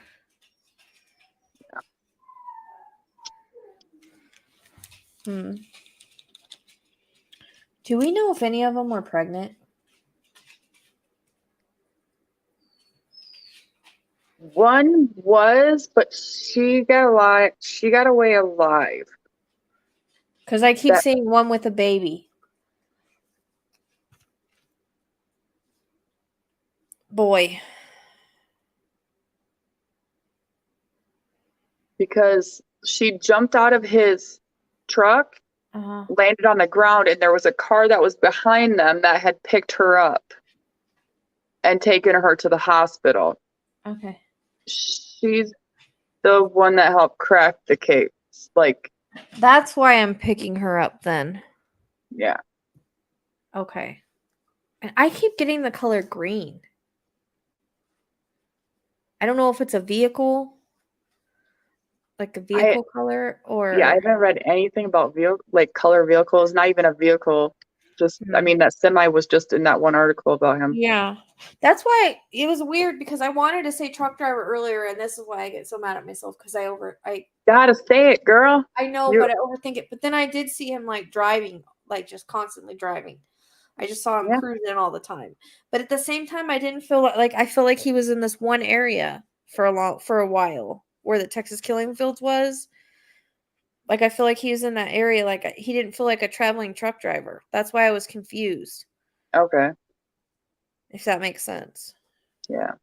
Do we know if any of them were pregnant? One was, but she got away alive. Because I keep seeing one with a baby. Boy. Because she jumped out of his truck, landed on the ground, and there was a car that was behind them that had picked her up and taken her to the hospital. Okay. She's the one that helped crack the case. Like, that's why I'm picking her up then. Yeah. Okay. And I keep getting the color green. I don't know if it's a vehicle, like a vehicle color, or Yeah, I haven't read anything about color vehicles. Not even a vehicle. Just, I mean, that semi was just in that one article about him. Yeah, that's why it was weird because I wanted to say truck driver earlier, and this is why I get so mad at myself because I gotta say it, girl. I know, but I overthink it. But then I did see him like driving, like just constantly driving. I just saw him cruising all the time. But at the same time, I didn't feel like I feel like he was in this one area for a while where the Texas Killing Fields was. Like I feel like he was in that area. Like he didn't feel like a traveling truck driver. That's why I was confused. Okay. If that makes sense. Yeah.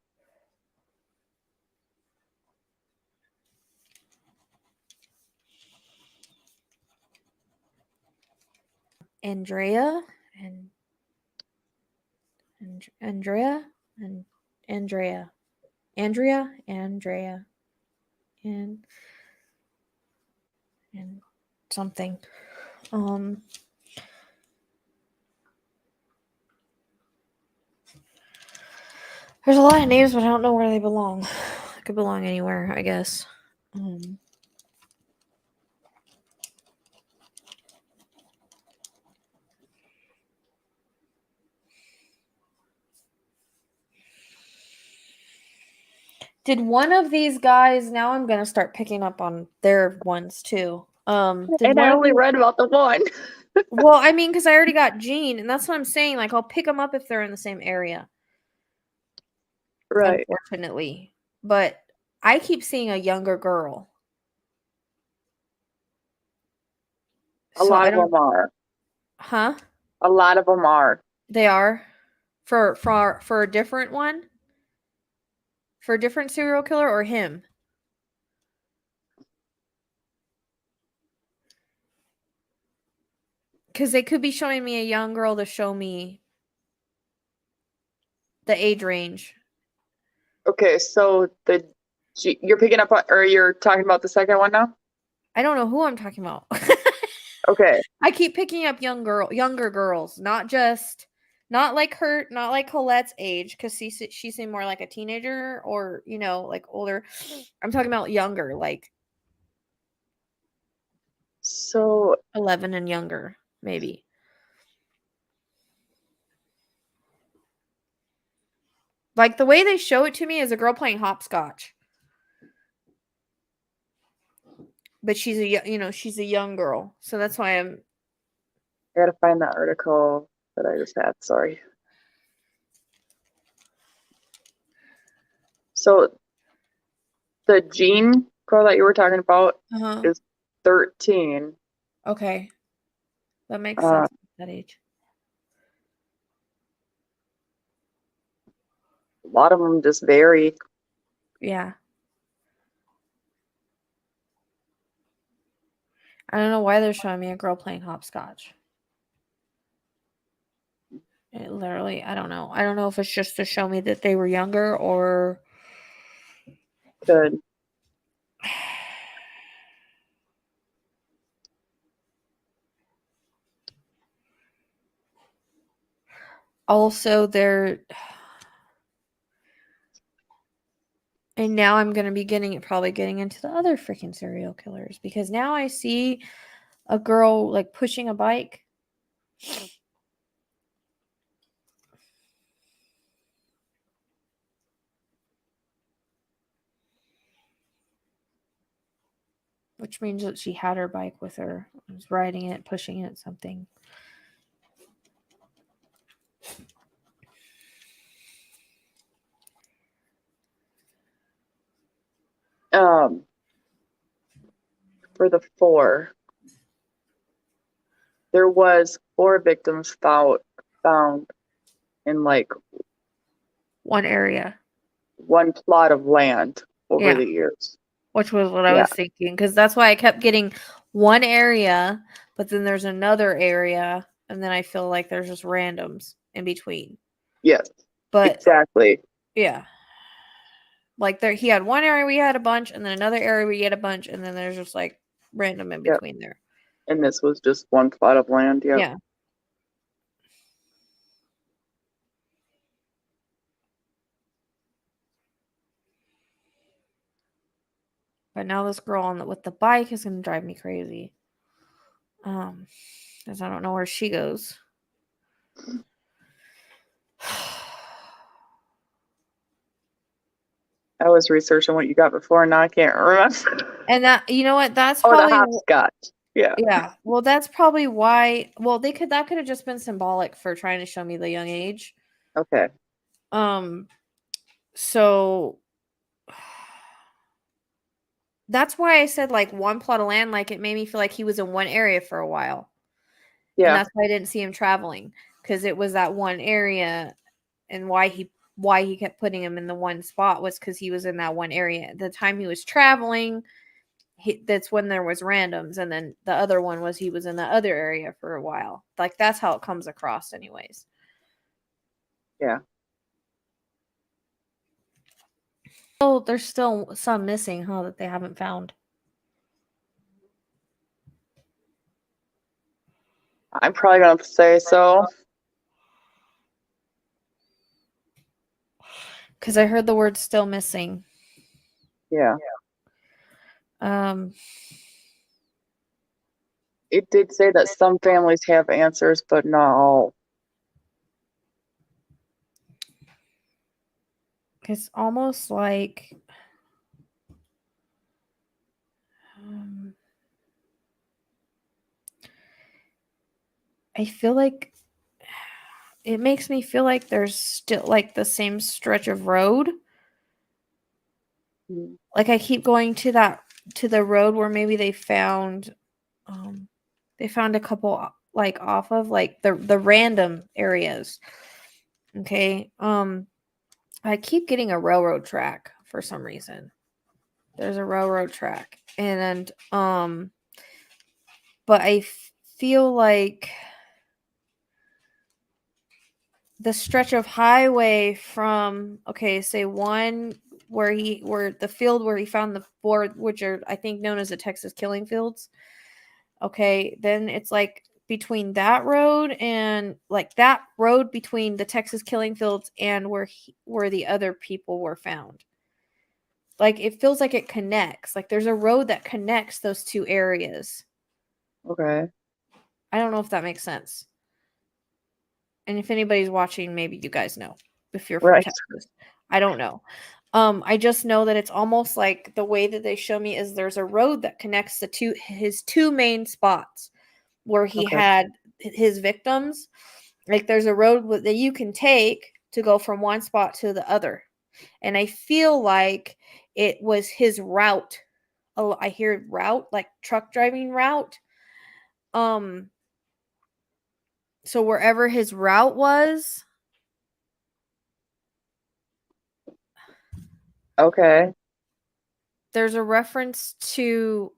Andrea and Andrea and Andrea and something. There's a lot of names, but I don't know where they belong. They could belong anywhere, I guess. Did one of these guys? Now I'm gonna start picking up on their ones too. And I only read about the one. Well, I mean, because I already got Gene, and that's what I'm saying. Like, I'll pick them up if they're in the same area. Right. Unfortunately, but I keep seeing a younger girl. A lot of them are. Huh? A lot of them are. They are for a different one. For a different serial killer or him? Because they could be showing me a young girl to show me the age range. Okay, so you're picking up on, or you're talking about the second one now? I don't know who I'm talking about. Okay. I keep picking up younger girls, not like Colette's age, because she seemed more like a teenager or like older. I'm talking about younger, like so 11 and younger, maybe. Like the way they show it to me is a girl playing hopscotch. But she's she's a young girl. So that's why I gotta find that article that I just had. Sorry. So the Jean girl that you were talking about Uh-huh. is 13. Okay. That makes Uh, sense at that age. a lot of them just vary. Yeah. I don't know why they're showing me a girl playing hopscotch. It literally, I don't know. I don't know if it's just to show me that they were younger or Good. also they're. And now I'm going to be probably getting into the other freaking serial killers because now I see a girl like pushing a bike. Which means that she had her bike with her, was riding it, pushing it, something. For the 4, there was 4 victims found in like One area. one plot of land over Yeah. the years. Which was what I Yeah. was thinking. Because that's why I kept getting one area, but then there's another area. And then I feel like there's just randoms in between. Yes, But exactly. yeah. Like he had one area where he had a bunch, and then another area where he had a bunch, and then there's just like random in Yep. between there. And this was just one plot of land. Yep. Yeah. But now this girl with the bike is gonna drive me crazy. Because I don't know where she goes. I was researching what you got before, and now I can't remember. And that, you know what? That's Oh, the probably hopscotch. Yeah. yeah. Well, that's probably why. Well, that could have just been symbolic for trying to show me the young age. Okay. So that's why I said like one plot of land. Like it made me feel like he was in one area for a while. And Yeah. that's why I didn't see him traveling, because it was that one area, and why he kept putting him in the one spot was because he was in that one area. The time he was traveling, that's when there was randoms, and then the other one was he was in the other area for a while. Like that's how it comes across, anyways. Yeah. Oh, there's still some missing, huh? That they haven't found. I'm probably gonna say so. Because I heard the word "still missing." Yeah. It did say that some families have answers, but not all. It's almost like I feel like it makes me feel like there's still like the same stretch of road. Like I keep going to the road where maybe they found a couple like off of like the random areas. Okay. I keep getting a railroad track for some reason. There's a railroad track, and but I feel like the stretch of highway from say one where the field where he found the 4, which are I think known as the Texas killing fields. Okay, then it's like between that road and like that road between the Texas killing fields and where the other people were found. Like it feels like it connects. Like there's a road that connects those two areas. Okay. I don't know if that makes sense. And if anybody's watching, maybe you guys know if you're from Right. Texas. I don't know. I just know that it's almost like the way that they show me is there's a road that connects his two main spots where he had his victims. Like there's a road that you can take to go from one spot to the other. And I feel like it was his route. Oh, I hear route, like truck driving route. So wherever his route was, Okay. there's a reference to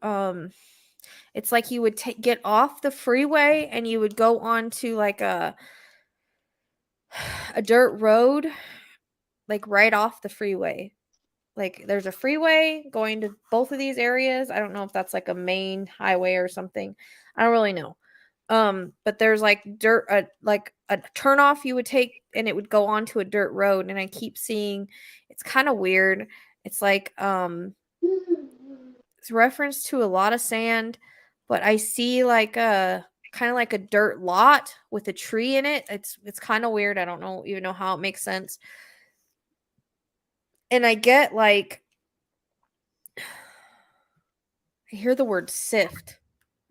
it's like you would get off the freeway and you would go on to like a dirt road, like right off the freeway. Like there's a freeway going to both of these areas. I don't know if that's like a main highway or something. I don't really know. But there's like like a turnoff you would take and it would go onto a dirt road. And I keep seeing, it's kind of weird. It's like it's reference to a lot of sand, but I see like a kind of like a dirt lot with a tree in it. It's kind of weird. I don't know even know how it makes sense. And I get like I hear the word sift.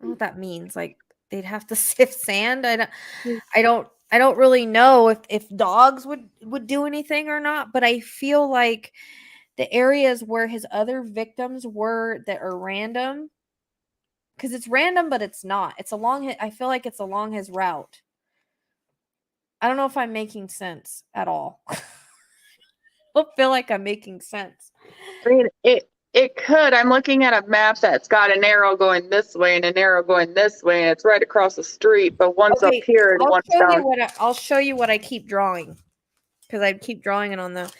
I don't know what that means. Like they'd have to sift sand. I don't really know if dogs would do anything or not, but I feel like the areas where his other victims were that are random, because it's random but it's not. It's along I feel like it's along his route. I don't know if I'm making sense at all. I don't feel like I'm making sense. I mean, it could. I'm looking at a map that's got an arrow going this way and an arrow going this way, and it's right across the street, but one's up Okay, here and one's down. I'll show you what I keep drawing, because I keep drawing it on the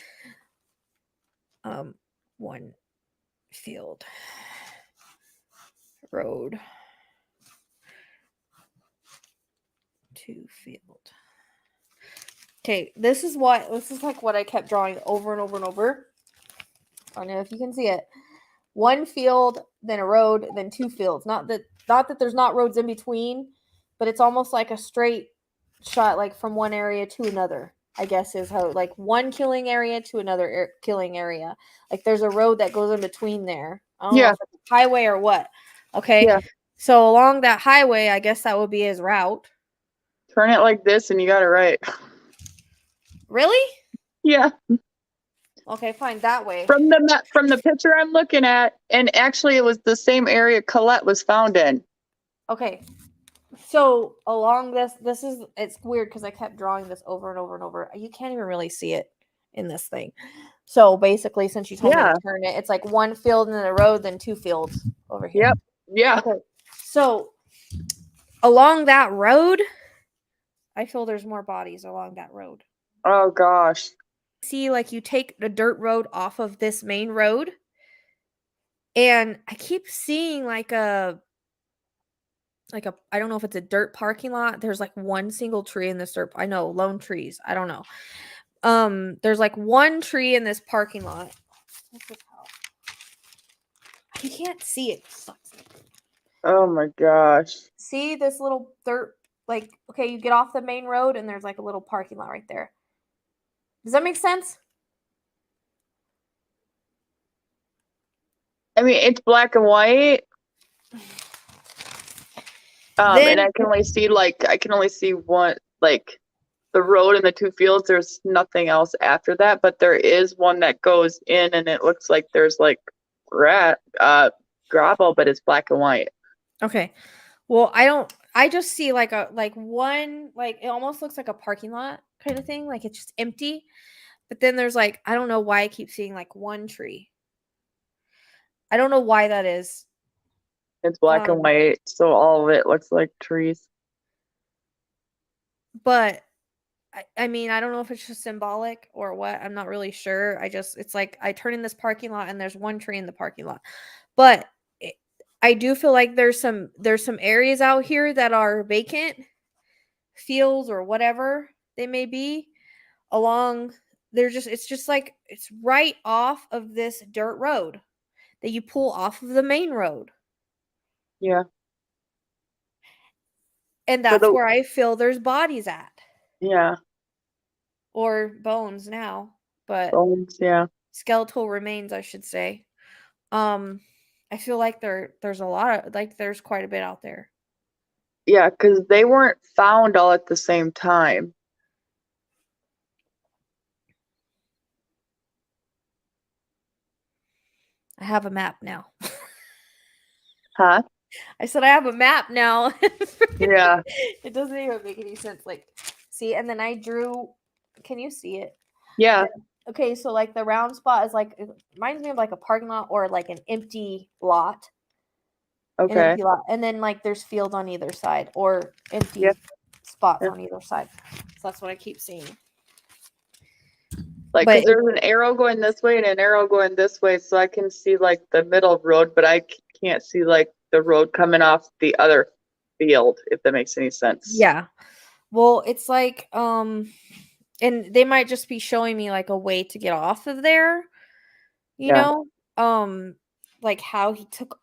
one field road, two field. Okay, this is like what I kept drawing over and over and over. I don't know if you can see it. One field, then a road, then two fields. Not that there's not roads in between, but it's almost like a straight shot, like from one area to another. I guess is how, like one killing area to another killing area. Like there's a road that goes in between there. I don't know if it's a highway or what. Okay. Yeah. So along that highway, I guess that would be his route. Turn it like this and you got it right. Really? Yeah. Okay, fine, that way. From the picture I'm looking at, and actually it was the same area Colette was found in. Okay. So along it's weird because I kept drawing this over and over and over. You can't even really see it in this thing. So basically, since you told me to turn it, it's like one field and then a road, then two fields over here. Yep. Yeah. Okay. So along that road, I feel there's more bodies along that road. Oh gosh. See, like you take the dirt road off of this main road, and I keep seeing like a I don't know if it's a dirt parking lot. There's like one single tree in this dirt. I know, lone trees. I don't know. There's like one tree in this parking lot. You can't see it. Oh my gosh. See this little dirt, like, okay, you get off the main road and there's like a little parking lot right there. Does that make sense? I mean, it's black and white. And I can only see one, like the road and the two fields. There's nothing else after that, but there is one that goes in and it looks like there's like gravel, but it's black and white. Okay. Well, I just see like one, like it almost looks like a parking lot kind of thing. Like it's just empty. But then there's like, I don't know why I keep seeing like one tree. I don't know why that is. It's black and white, so all of it looks like trees. But I mean, I don't know if it's just symbolic or what. I'm not really sure. It's like I turn in this parking lot and there's one tree in the parking lot. But I do feel like there's some areas out here that are vacant fields or whatever they may be along. It's just like it's right off of this dirt road that you pull off of the main road. Yeah. And that's where I feel there's bodies at. Yeah. Or bones now, but bones, yeah. Skeletal remains, I should say. I feel like there's a lot of, like, there's quite a bit out there. Yeah, because they weren't found all at the same time. I have a map now. Huh? I said I have a map now. Yeah. It doesn't even make any sense. Like, see, and then I drew. Can you see it? Yeah. Okay, so like the round spot is like it reminds me of like a parking lot or like an empty lot. An Okay. empty lot, and then like there's fields on either side or empty Yeah. spots Yeah. on either side. So that's what I keep seeing. Like, But because there's an arrow going this way and an arrow going this way, so I can see like the middle road, but I can't see like the road coming off the other field, if that makes any sense. yeah. Well, it's like and they might just be showing me like a way to get off of there, you Yeah. know? Like how he took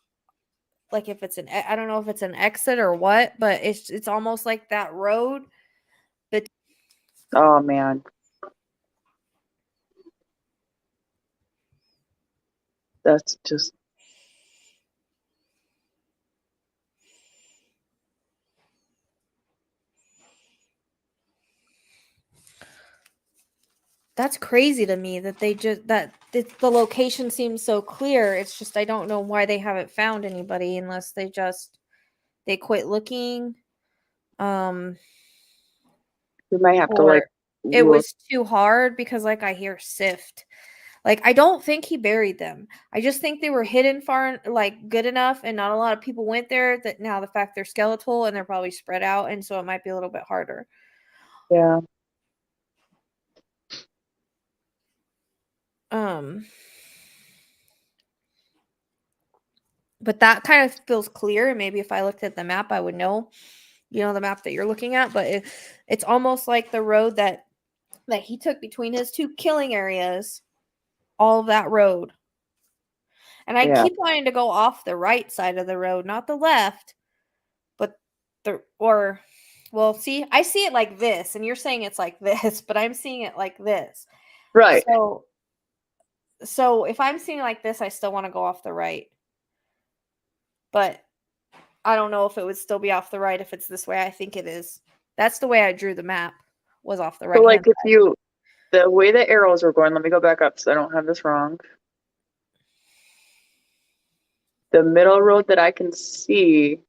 like if it's I don't know if it's an exit or what, but it's almost like that road. Oh man. That's just That's crazy to me that they just the location seems so clear. It's just I don't know why they haven't found anybody unless they quit looking. we might have to Or like it look. was too hard because like I hear sift. Like I don't think he buried them. I just think they were hidden far like good enough and not a lot of people went there that now the fact they're skeletal and they're probably spread out and so it might be a little bit harder. Yeah. But that kind of feels clear and maybe if I looked at the map I would know, you know, the map that you're looking at, but it's almost like the road that he took between his two killing areas, all of that road. And I Yeah. keep wanting to go off the right side of the road, not the left, but well, see, I see it like this, and you're saying it's like this, but I'm seeing it like this. Right. So if I'm seeing it like this, I still want to go off the right. But I don't know if it would still be off the right if it's this way. I think it is. That's the way I drew the map, was off the right. So like if you the way the arrows were going, let me go back up so I don't have this wrong. The middle road that I can see,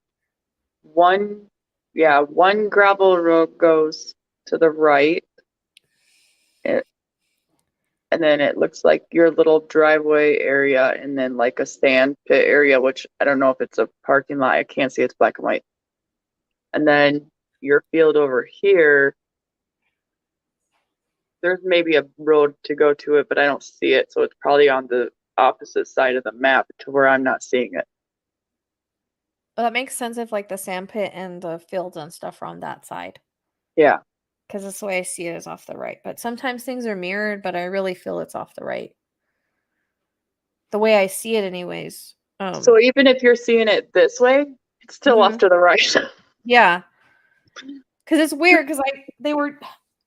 one gravel road goes to the right. And then it looks like your little driveway area and then like a sand pit area, which I don't know if it's a parking lot. I can't see, it's black and white. And then your field over here, there's maybe a road to go to it, but I don't see it. So it's probably on the opposite side of the map to where I'm not seeing it. Well, that makes sense if like the sand pit and the fields and stuff are on that side. Yeah. Because that's the way I see it is off the right. But sometimes things are mirrored, but I really feel it's off the right. The way I see it anyways. So even if you're seeing it this way, it's still off to the right. Yeah. Because it's weird because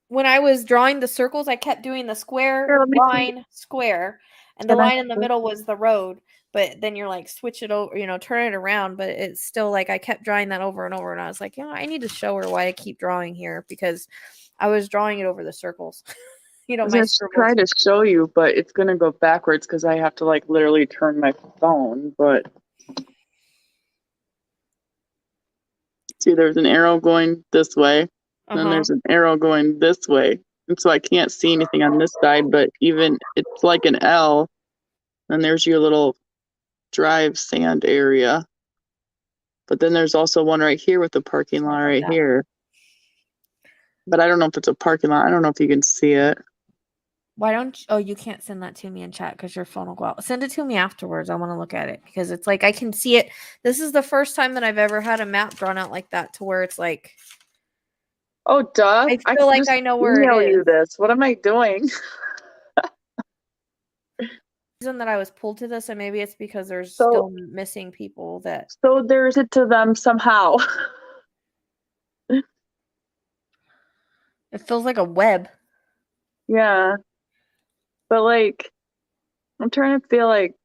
when I was drawing the circles, I kept doing the square, Here, let me see. line, square. And the Can I- line in the middle was the road. But then you're like, switch it over, turn it around. But it's still like I kept drawing that over and over. And I was like, I need to show her why I keep drawing here because I was drawing it over the circles. I was my gonna scribbles. try to show you, but it's gonna go backwards because I have to like literally turn my phone. But see, there's an arrow going this way, and there's an arrow going this way, and so I can't see anything on this side. But even it's like an L, and there's your little drive sand area. But then there's also one right here with the parking lot right here. But I don't know if it's a parking lot. I don't know if you can see it. Why don't you, you can't send that to me in chat because your phone will go out. Send it to me afterwards. I want to look at it because it's like I can see it. This is the first time that I've ever had a map drawn out like that to where it's like, oh duh. I feel like I know where it is. You this. What am I doing? Reason that I was pulled to this, and maybe it's because there's still missing people that. So there's it to them somehow. It feels like a web. Yeah. But like, I'm trying to feel like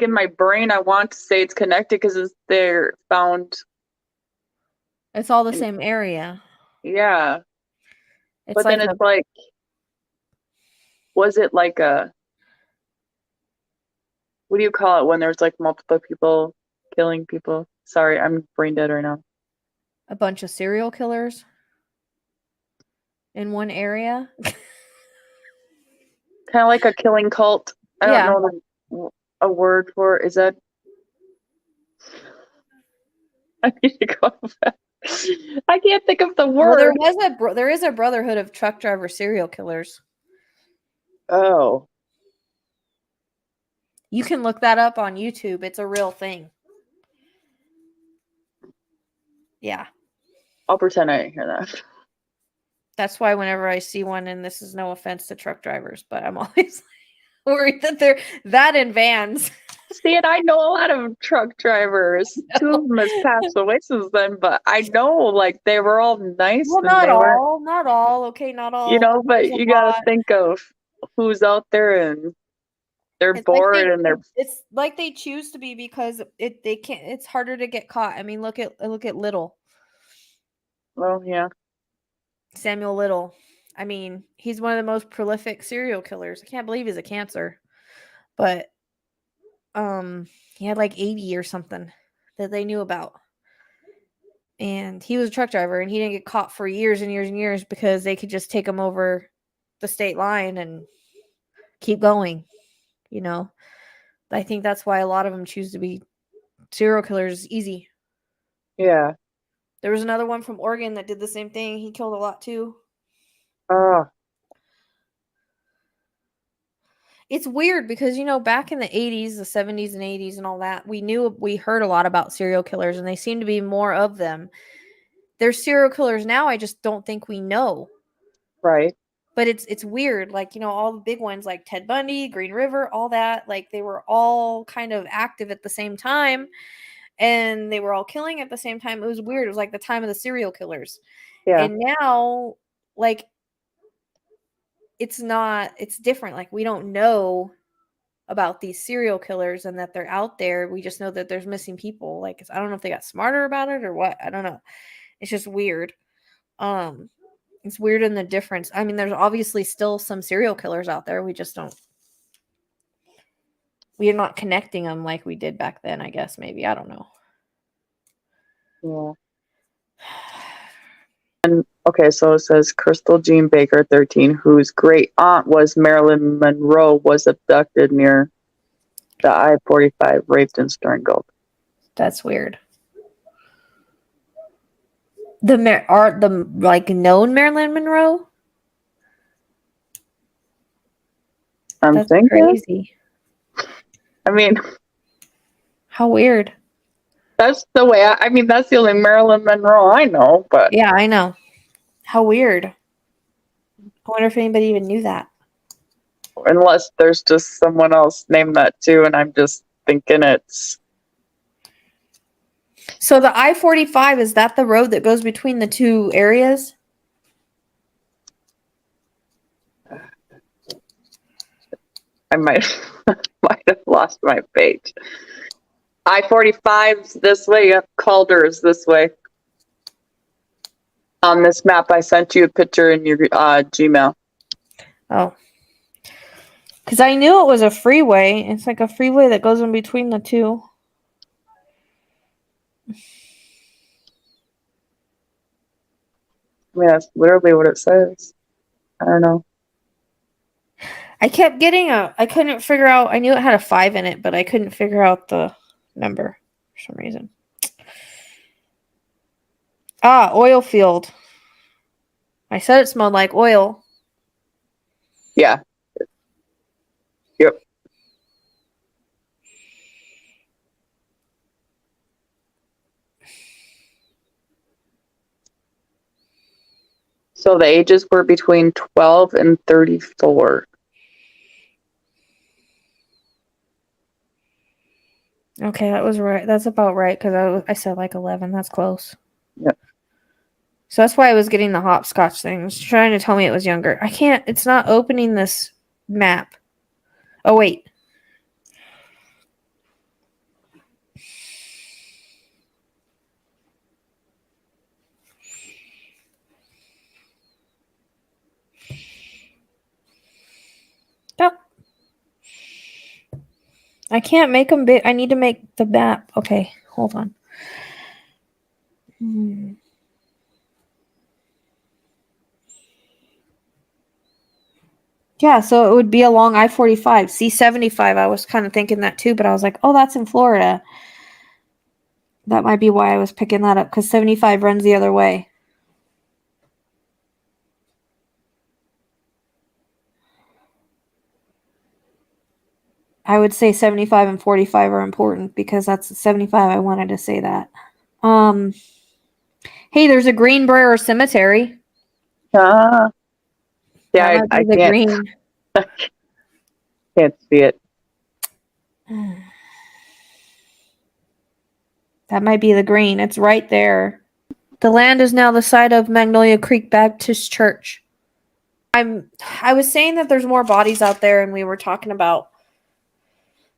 in my brain, I want to say it's connected because they're found. It's all the same area. Yeah. It's but like then it's like, was it like a what do you call it when there's like multiple people killing people? Sorry, I'm brain dead right now. A bunch of serial killers in one area. Kind of like a killing cult. I don't Yeah. know a word for it. Is that? I need to go back. I can't think of the Well, word. there is a brotherhood of truck driver serial killers. Oh, You can look that up on YouTube. It's a real thing. Yeah. I'll pretend I didn't hear that. That's why whenever I see one, and this is no offense to truck drivers, but I'm always worried that they're that in vans. See, and I know a lot of truck drivers. Two of them has passed away since then, but I know like they were all nice Well, and not they were, all. Not all. Okay, not all. but There's a you got to lot. think of who's out there and they're It's like bored and they're, it's like they choose to be because they can't. It's harder to get caught. I mean, look at Little. well, yeah, Samuel Little. I mean, he's one of the most prolific serial killers. I can't believe he's a cancer. But he had like 80 or something that they knew about. And he was a truck driver and he didn't get caught for years and years and years because they could just take him over the state line and keep going, you know. I think that's why a lot of them choose to be serial killers easy. yeah. There was another one from Oregon that did the same thing. He killed a lot too. Oh, It's weird because back in the 80s, the 70s and 80s and all that, we heard a lot about serial killers and they seem to be more of them. There's serial killers now, I just don't think we know. right. But it's weird, like, all the big ones like Ted Bundy, Green River, all that, like they were all kind of active at the same time and they were all killing at the same time. It was weird. It was like the time of the serial killers. Yeah, And now, like, it's different. Like, we don't know about these serial killers and that they're out there. We just know that there's missing people. Like, I don't know if they got smarter about it or what. I don't know. It's just weird. It's weird in the difference. I mean, there's obviously still some serial killers out there. We just don't. We are not connecting them like we did back then. I guess maybe I don't know. yeah. And okay, so it says Crystal Jean Baker, 13, whose great aunt was Marilyn Monroe, was abducted near the I-45, raped and strangled. That's weird. The known Marilyn Monroe. I'm That's thinking. crazy. I mean, How weird. that's the way. I mean, that's the only Marilyn Monroe I know. But Yeah, I know. How weird. I wonder if anybody even knew that. unless there's just someone else named that too, and I'm just thinking it's. So the I-45, is that the road that goes between the two areas? I might have lost my page. I-45's this way. Calder's this way. On this map, I sent you a picture in your Gmail. Oh. Because I knew it was a freeway. It's like a freeway that goes in between the two. I mean, that's literally what it says. I don't know. I kept getting I couldn't figure out, I knew it had a 5 in it, but I couldn't figure out the number for some reason. Oil field. I said it smelled like oil. Yeah. Yep. So the ages were between 12 and 34. Okay, that was right. That's about right because I said like 11. That's close. Yep. So that's why I was getting the hopscotch thing. It was trying to tell me it was younger. I can't. It's not opening this map. Oh, wait. Oh. I can't make them big. I need to make the map. Okay, hold on. Yeah, so it would be along I-45. C-75, I was kind of thinking that too, but I was like, oh, that's in Florida. That might be why I was picking that up, because 75 runs the other way. I would say 75 and 45 are important, because that's 75. I wanted to say that. Hey, there's a Greenbrier Cemetery. Ah, That yeah, might be I the green. can't see it. That might be the green. It's right there. The land is now the site of Magnolia Creek Baptist Church. I was saying that there's more bodies out there, and we were talking about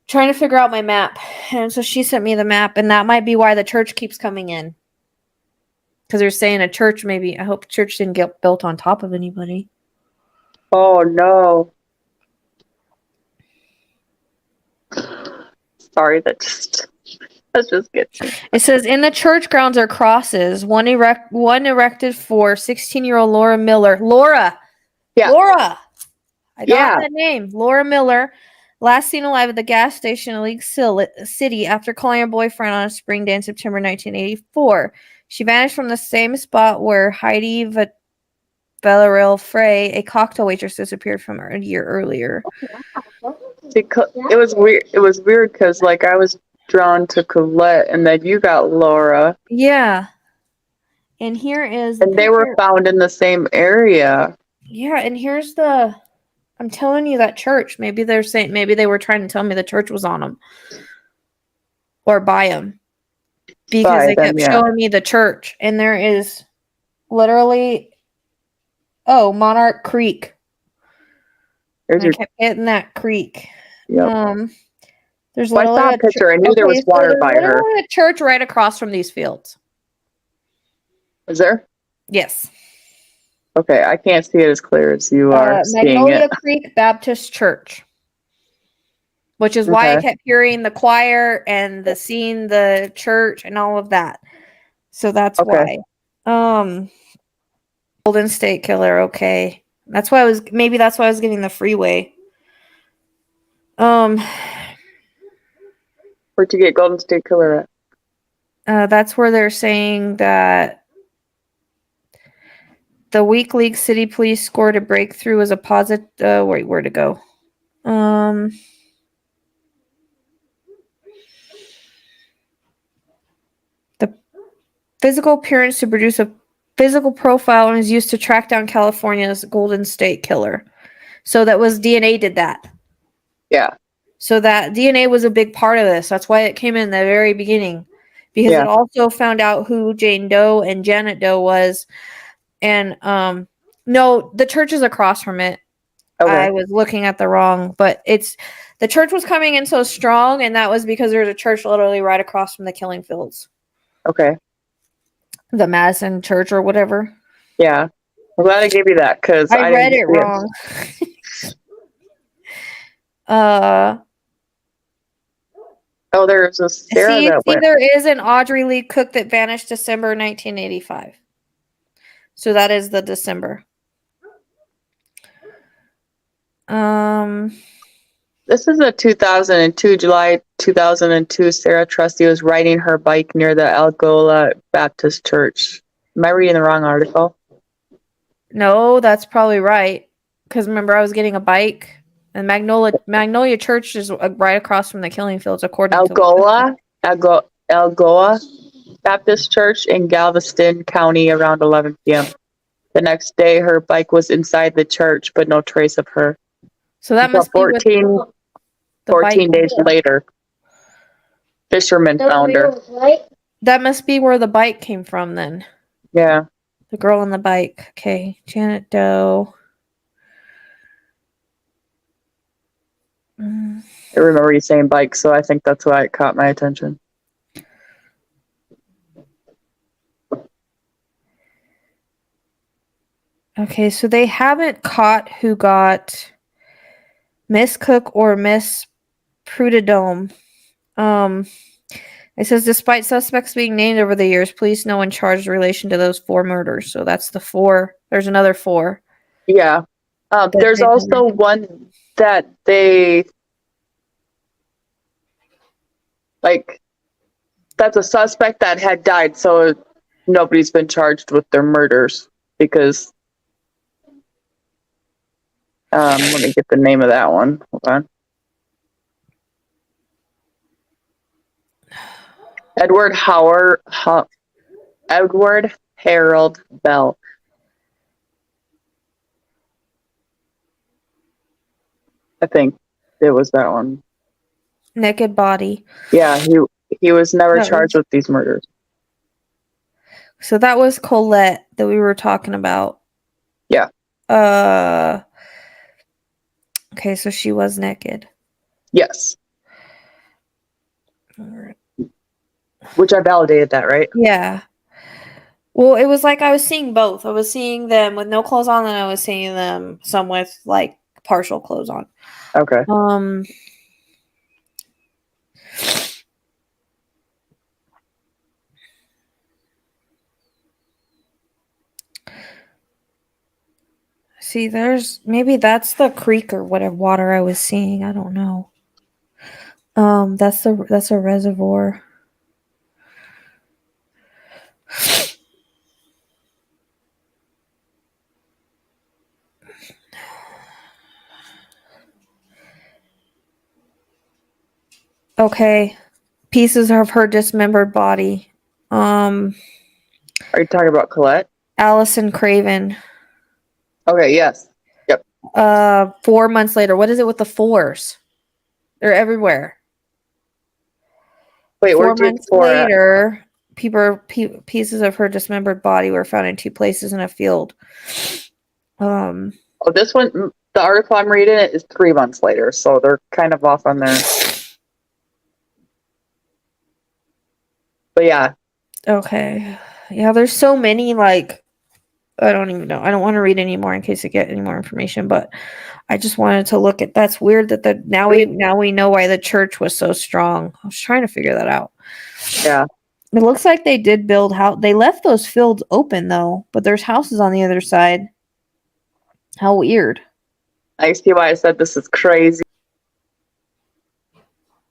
trying to figure out my map. And so she sent me the map, and that might be why the church keeps coming in. Because they're saying a church, maybe. I hope the church didn't get built on top of anybody. Oh no. Sorry, that just gets me. It says in the church grounds are crosses. One erected for 16-year-old Laura Miller. Laura. Yeah. Laura. I got Yeah. that name. Laura Miller. Last seen alive at the gas station in League City after calling her boyfriend on a spring day in September 1984. She vanished from the same spot where Heidi Villarreal Frey, a cocktail waitress, disappeared from her a year earlier. Because it was weird. It was weird because like I was drawn to Colette, and then you got Laura, Yeah. And here is and they were found in the same area. Yeah, and here's the I'm telling you that church. Maybe they're saying maybe they were trying to tell me the church was on them or by them because they kept showing me the church, and there is literally Monarch Creek. I kept hitting that creek. Yep. There's I saw a picture. I knew there was water by her. Literally a church right across from these fields. Is there? Yes. Okay, I can't see it as clear as you are seeing Magnolia it. Creek Baptist Church. Which is why I kept hearing the choir and seeing the church and all of that. So that's why. Golden State Killer, okay. That's why I was getting the freeway. Where'd you get Golden State Killer at? That's where they're saying that the Weak League City Police scored a breakthrough as a positive. Where'd it go? The physical appearance to produce a physical profile and is used to track down California's Golden State Killer. So that was DNA did that. Yeah. So that DNA was a big part of this. That's why it came in the very beginning. Because it also found out who Jane Doe and Janet Doe was. And no, the church is across from it. Okay. I was looking at the wrong, but the church was coming in so strong, and that was because there's a church literally right across from the killing fields. Okay. The Madison Church or whatever. Yeah. I'm glad I gave you that because I read it wrong. There's a Sarah that went. There is an Audrey Lee Cook that vanished December 1985. So that is the December. This is a 2002, July 2002. Sarah Trusty was riding her bike near the Algola Baptist Church. Am I reading the wrong article? No, that's probably right. Because remember, I was getting a bike, and Magnolia Church is right across from the killing fields, according to Algoa Baptist Church in Galveston County around 11 p.m. The next day, her bike was inside the church, but no trace of her. So that must be 14 days later. Fishermen found her. That must be where the bike came from then. Yeah. The girl on the bike. Okay. Janet Doe. I remember you saying bike, so I think that's why it caught my attention. Okay, so they haven't caught who got Miss Cook or Miss Prudidome. It says, despite suspects being named over the years, police no one charged in relation to those 4 murders. So that's the 4. There's another 4. Yeah. There's also one that they like. That's a suspect that had died, so nobody's been charged with their murders because. Let me get the name of that one. Hold on. Edward Harold Bell. I think it was that one. Naked body. Yeah, he was never That charged was- with these murders. So that was Colette that we were talking about. Yeah. Okay, so she was naked. Yes. Alright. Which I validated that, right? Yeah. Well, it was like I was seeing both. I was seeing them with no clothes on, and I was seeing them some with like partial clothes on. Okay. See, maybe that's the creek or whatever water I was seeing. I don't know. That's a reservoir. Okay. Pieces of her dismembered body. Are you talking about Colette? Allison Craven. Okay, yes. 4 months later. What is it with the 4s? They're everywhere. Wait, 4 where did months 4 at? later, pieces of her dismembered body were found in 2 places in a field. Oh, this one, the article I'm reading it is 3 months later, so they're kind of off on their. But yeah. Okay. Yeah, there's so many, like, I don't even know. I don't want to read any more in case I get any more information, but I just wanted to look at. That's weird that now we know why the church was so strong. I was trying to figure that out. Yeah. It looks like they did build house. They left those fields open though, but there's houses on the other side. How weird. I see why I said this is crazy.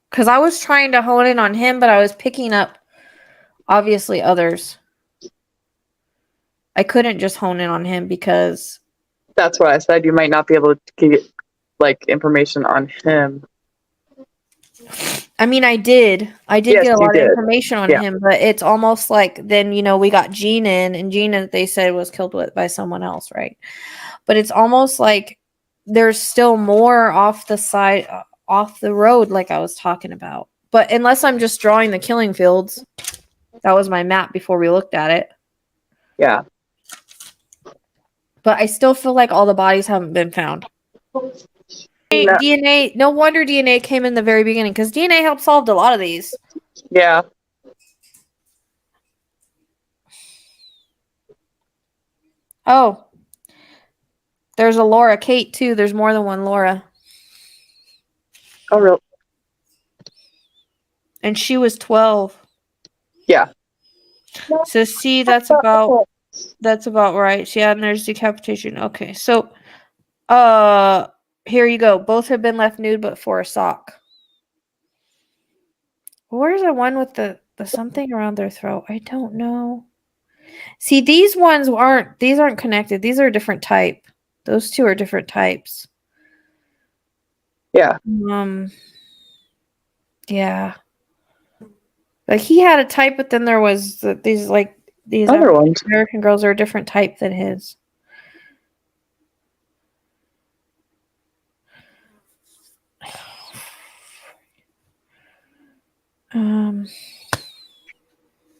Because I was trying to hone in on him, but I was picking up obviously others. I couldn't just hone in on him because That's what I said. You might not be able to get like information on him. I mean I did. I did Yes, get a you lot did. of information on Yeah. him, but it's almost like then we got Gina in, and Gina they said was killed by someone else, right? But it's almost like there's still more off the side off the road like I was talking about. But unless I'm just drawing the killing fields. That was my map before we looked at it. Yeah. But I still feel like all the bodies haven't been found. DNA, no wonder DNA came in the very beginning because DNA helped solve a lot of these. Yeah. Oh. There's a Laura Kate too. There's more than one Laura. Oh, really? And she was 12. Yeah. So see, that's about right. Yeah, and there's decapitation. Okay, so here you go. Both have been left nude but for a sock. Where's the one with the something around their throat? I don't know. See, these aren't connected. These are a different type. Those two are different types. Yeah. Yeah. Like he had a type, but then there was these Other ones. American girls are a different type than his.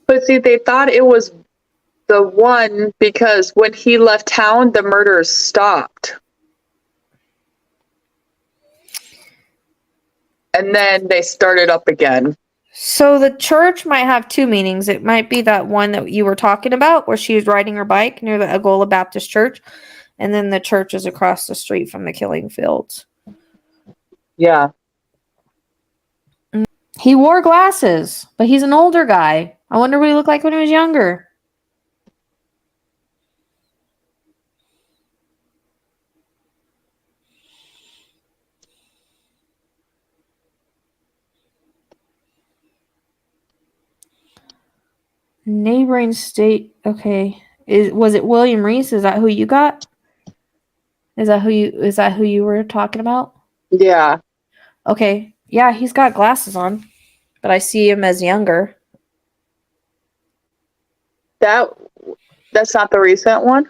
But see, they thought it was the one because when he left town, the murders stopped. And then they started up again. So the church might have 2 meanings. It might be that one that you were talking about where she was riding her bike near the Agola Baptist Church. And then the church is across the street from the killing fields. Yeah. He wore glasses, but he's an older guy. I wonder what he looked like when he was younger. Neighboring state. Okay. Was it William Reese? Is that who you got? Is that who you were talking about? Yeah. Okay. Yeah, he's got glasses on, but I see him as younger. That's not the recent one?